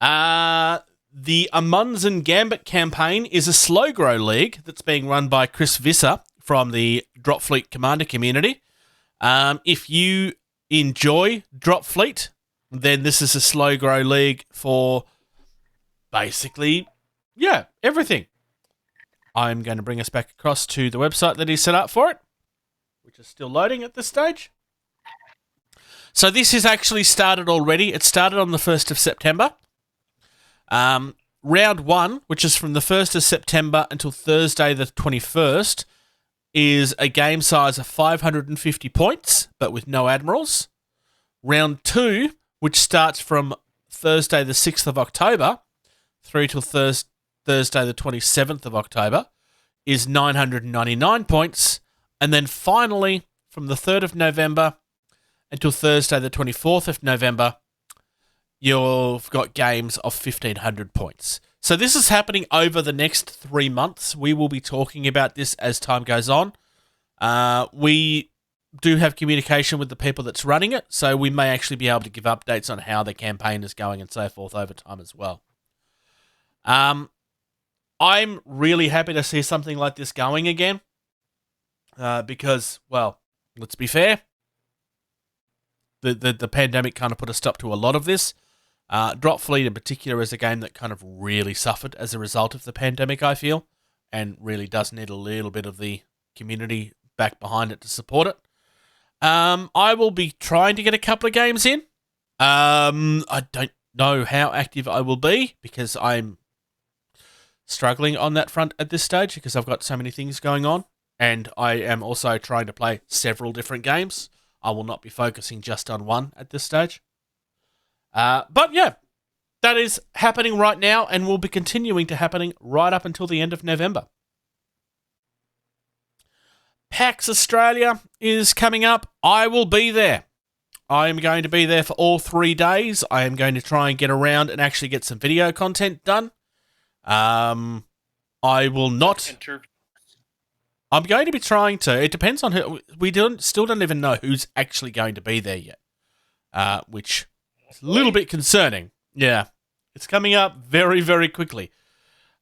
The Amundsen Gambit campaign is a slow grow league that's being run by Chris Visser from the Drop Fleet Commander community. If you enjoy Drop Fleet, then this is a slow grow league for basically, everything. I'm going to bring us back across to the website that he set up for it, which is still loading at this stage. So this has actually started already. It started on the 1st of September. Round 1, which is from the 1st of September until Thursday the 21st, is a game size of 550 points, but with no admirals. Round 2, which starts from Thursday the 6th of October through till Thursday the 27th of October, is 999 points. And then finally, from the 3rd of November until Thursday the 24th of November, you've got games of 1,500 points. So this is happening over the next 3 months. We will be talking about this as time goes on. We do have communication with the people that's running it, so we may actually be able to give updates on how the campaign is going and so forth over time as well. I'm really happy to see something like this going again, because, well, let's be fair, the pandemic kind of put a stop to a lot of this. Drop Fleet in particular is a game that kind of really suffered as a result of the pandemic, I feel, and really does need a little bit of the community back behind it to support it. I will be trying to get a couple of games in. I don't know how active I will be because I'm struggling on that front at this stage because I've got so many things going on, and I am also trying to play several different games. I will not be focusing just on one at this stage. But yeah, that is happening right now and will be continuing to happening right up until the end of November. PAX Australia is coming up. I will be there. I am going to be there for all 3 days. I am going to try and get around and actually get some video content done. I will not... I'm going to be trying to. It depends on who. We still don't even know who's actually going to be there yet, which is a little bit concerning. Yeah, it's coming up very, very quickly.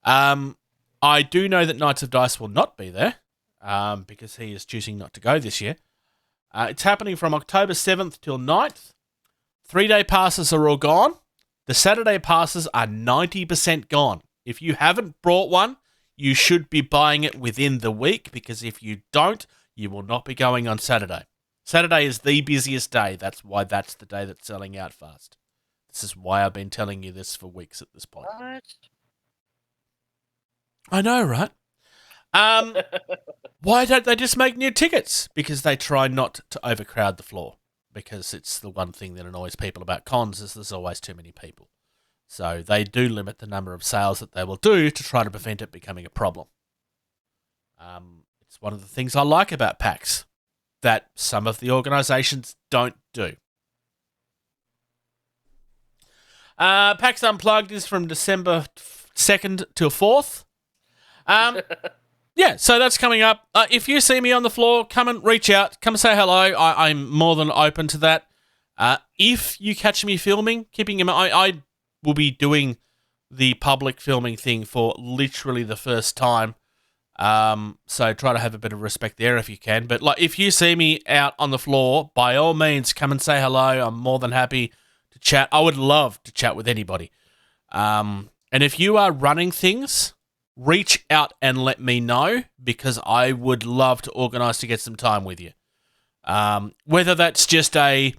I do know that Knights of Dice will not be there because he is choosing not to go this year. It's happening from October 7th till 9th. 3-day passes are all gone. The Saturday passes are 90% gone. If you haven't brought one, you should be buying it within the week, because if you don't, you will not be going on Saturday. Saturday is the busiest day. That's why that's the day that's selling out fast. This is why I've been telling you this for weeks at this point. What? I know, right? Why don't they just make new tickets? Because they try not to overcrowd the floor. Because it's the one thing that annoys people about cons is there's always too many people. So they do limit the number of sales that they will do to try to prevent it becoming a problem. It's one of the things I like about PAX that some of the organisations don't do. PAX Unplugged is from December 2nd till 4th. Yeah, so that's coming up. If you see me on the floor, come and reach out. Come and say hello. I'm more than open to that. If you catch me filming, keeping in mind, I will be doing the public filming thing for literally the first time So try to have a bit of respect there if you can. But like, if you see me out on the floor, by all means, come and say hello. I'm more than happy to chat. I would love to chat with anybody. And if you are running things, reach out and let me know, because I would love to organise to get some time with you. Whether that's just a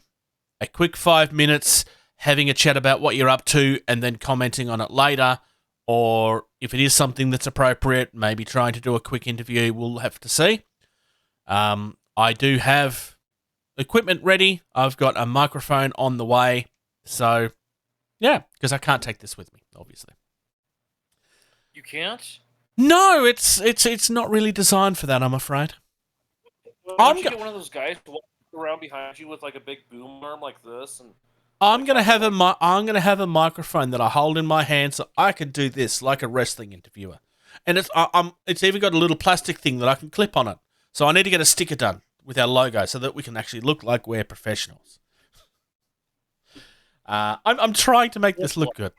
quick 5 minutes, having a chat about what you're up to and then commenting on it later, or if it is something that's appropriate, maybe trying to do a quick interview, we'll have to see. I do have equipment ready. I've got a microphone on the way. So, yeah, because I can't take this with me, obviously. You can't? No, it's not really designed for that, I'm afraid. Well, why don't you get one of those guys to walk around behind you with like a big boom arm like this, and I'm gonna have a microphone that I hold in my hand so I can do this like a wrestling interviewer, and it's even got a little plastic thing that I can clip on it. So I need to get a sticker done with our logo so that we can actually look like we're professionals. I'm trying to make this look good.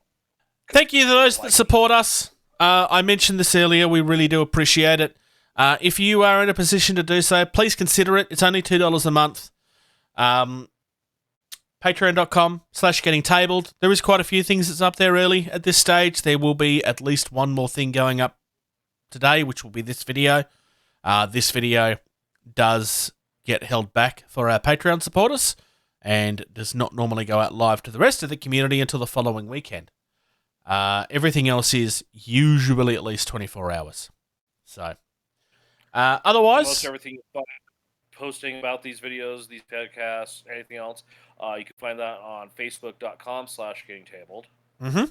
Thank you to those that support us. I mentioned this earlier. We really do appreciate it. If you are in a position to do so, please consider it. It's only $2 a month. Patreon.com/gettingtabled. There is quite a few things that's up there early at this stage. There will be at least one more thing going up today, which will be this video. This video does get held back for our Patreon supporters and does not normally go out live to the rest of the community until the following weekend. Everything else is usually at least 24 hours. So, otherwise... Most everything posting about these videos, these podcasts, anything else, you can find that on facebook.com/gettingtabled. Mm-hmm.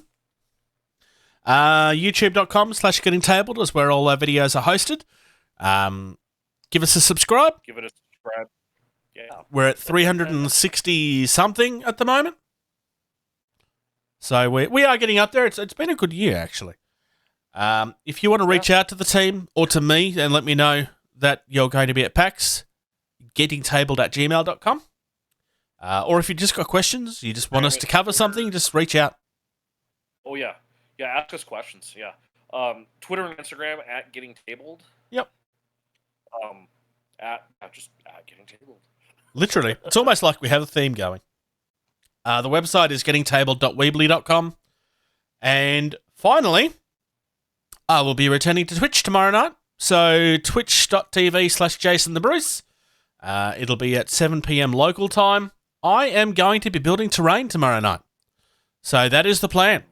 YouTube.com/gettingtabled is where all our videos are hosted. Give us a subscribe. Give it a subscribe. Yeah. We're at 360 something at the moment. So we are getting up there. It's been a good year, actually. If you want to reach out to the team or to me and let me know that you're going to be at PAX, gettingtabled@gmail.com. Or if you just got questions, you just want us to cover something, just reach out. Oh, yeah. Yeah, ask us questions, yeah. Twitter and Instagram @gettingtabled. Yep. Just @gettingtabled. Literally. It's almost like we have a theme going. The website is gettingtabled.weebly.com. And finally, I will be returning to Twitch tomorrow night. So twitch.tv/JasonTheBruce. It'll be at 7 p.m. local time. I am going to be building terrain tomorrow night. So that is the plan.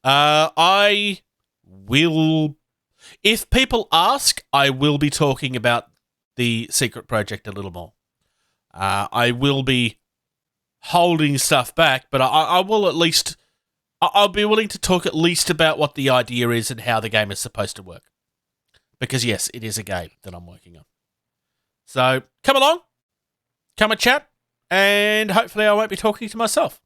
I will... If people ask, I will be talking about the secret project a little more. I will be holding stuff back, but I will at least... I'll be willing to talk at least about what the idea is and how the game is supposed to work. Because, yes, it is a game that I'm working on. So, come along. Come and chat. And hopefully I won't be talking to myself.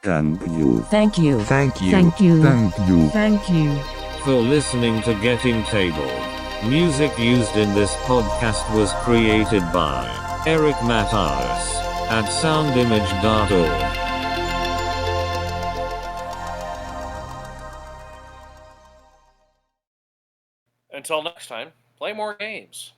Thank you. Thank you. Thank you. Thank you. Thank you. Thank you. For listening to Getting Tabled. Music used in this podcast was created by Eric Matthias at soundimage.org. Until next time, play more games.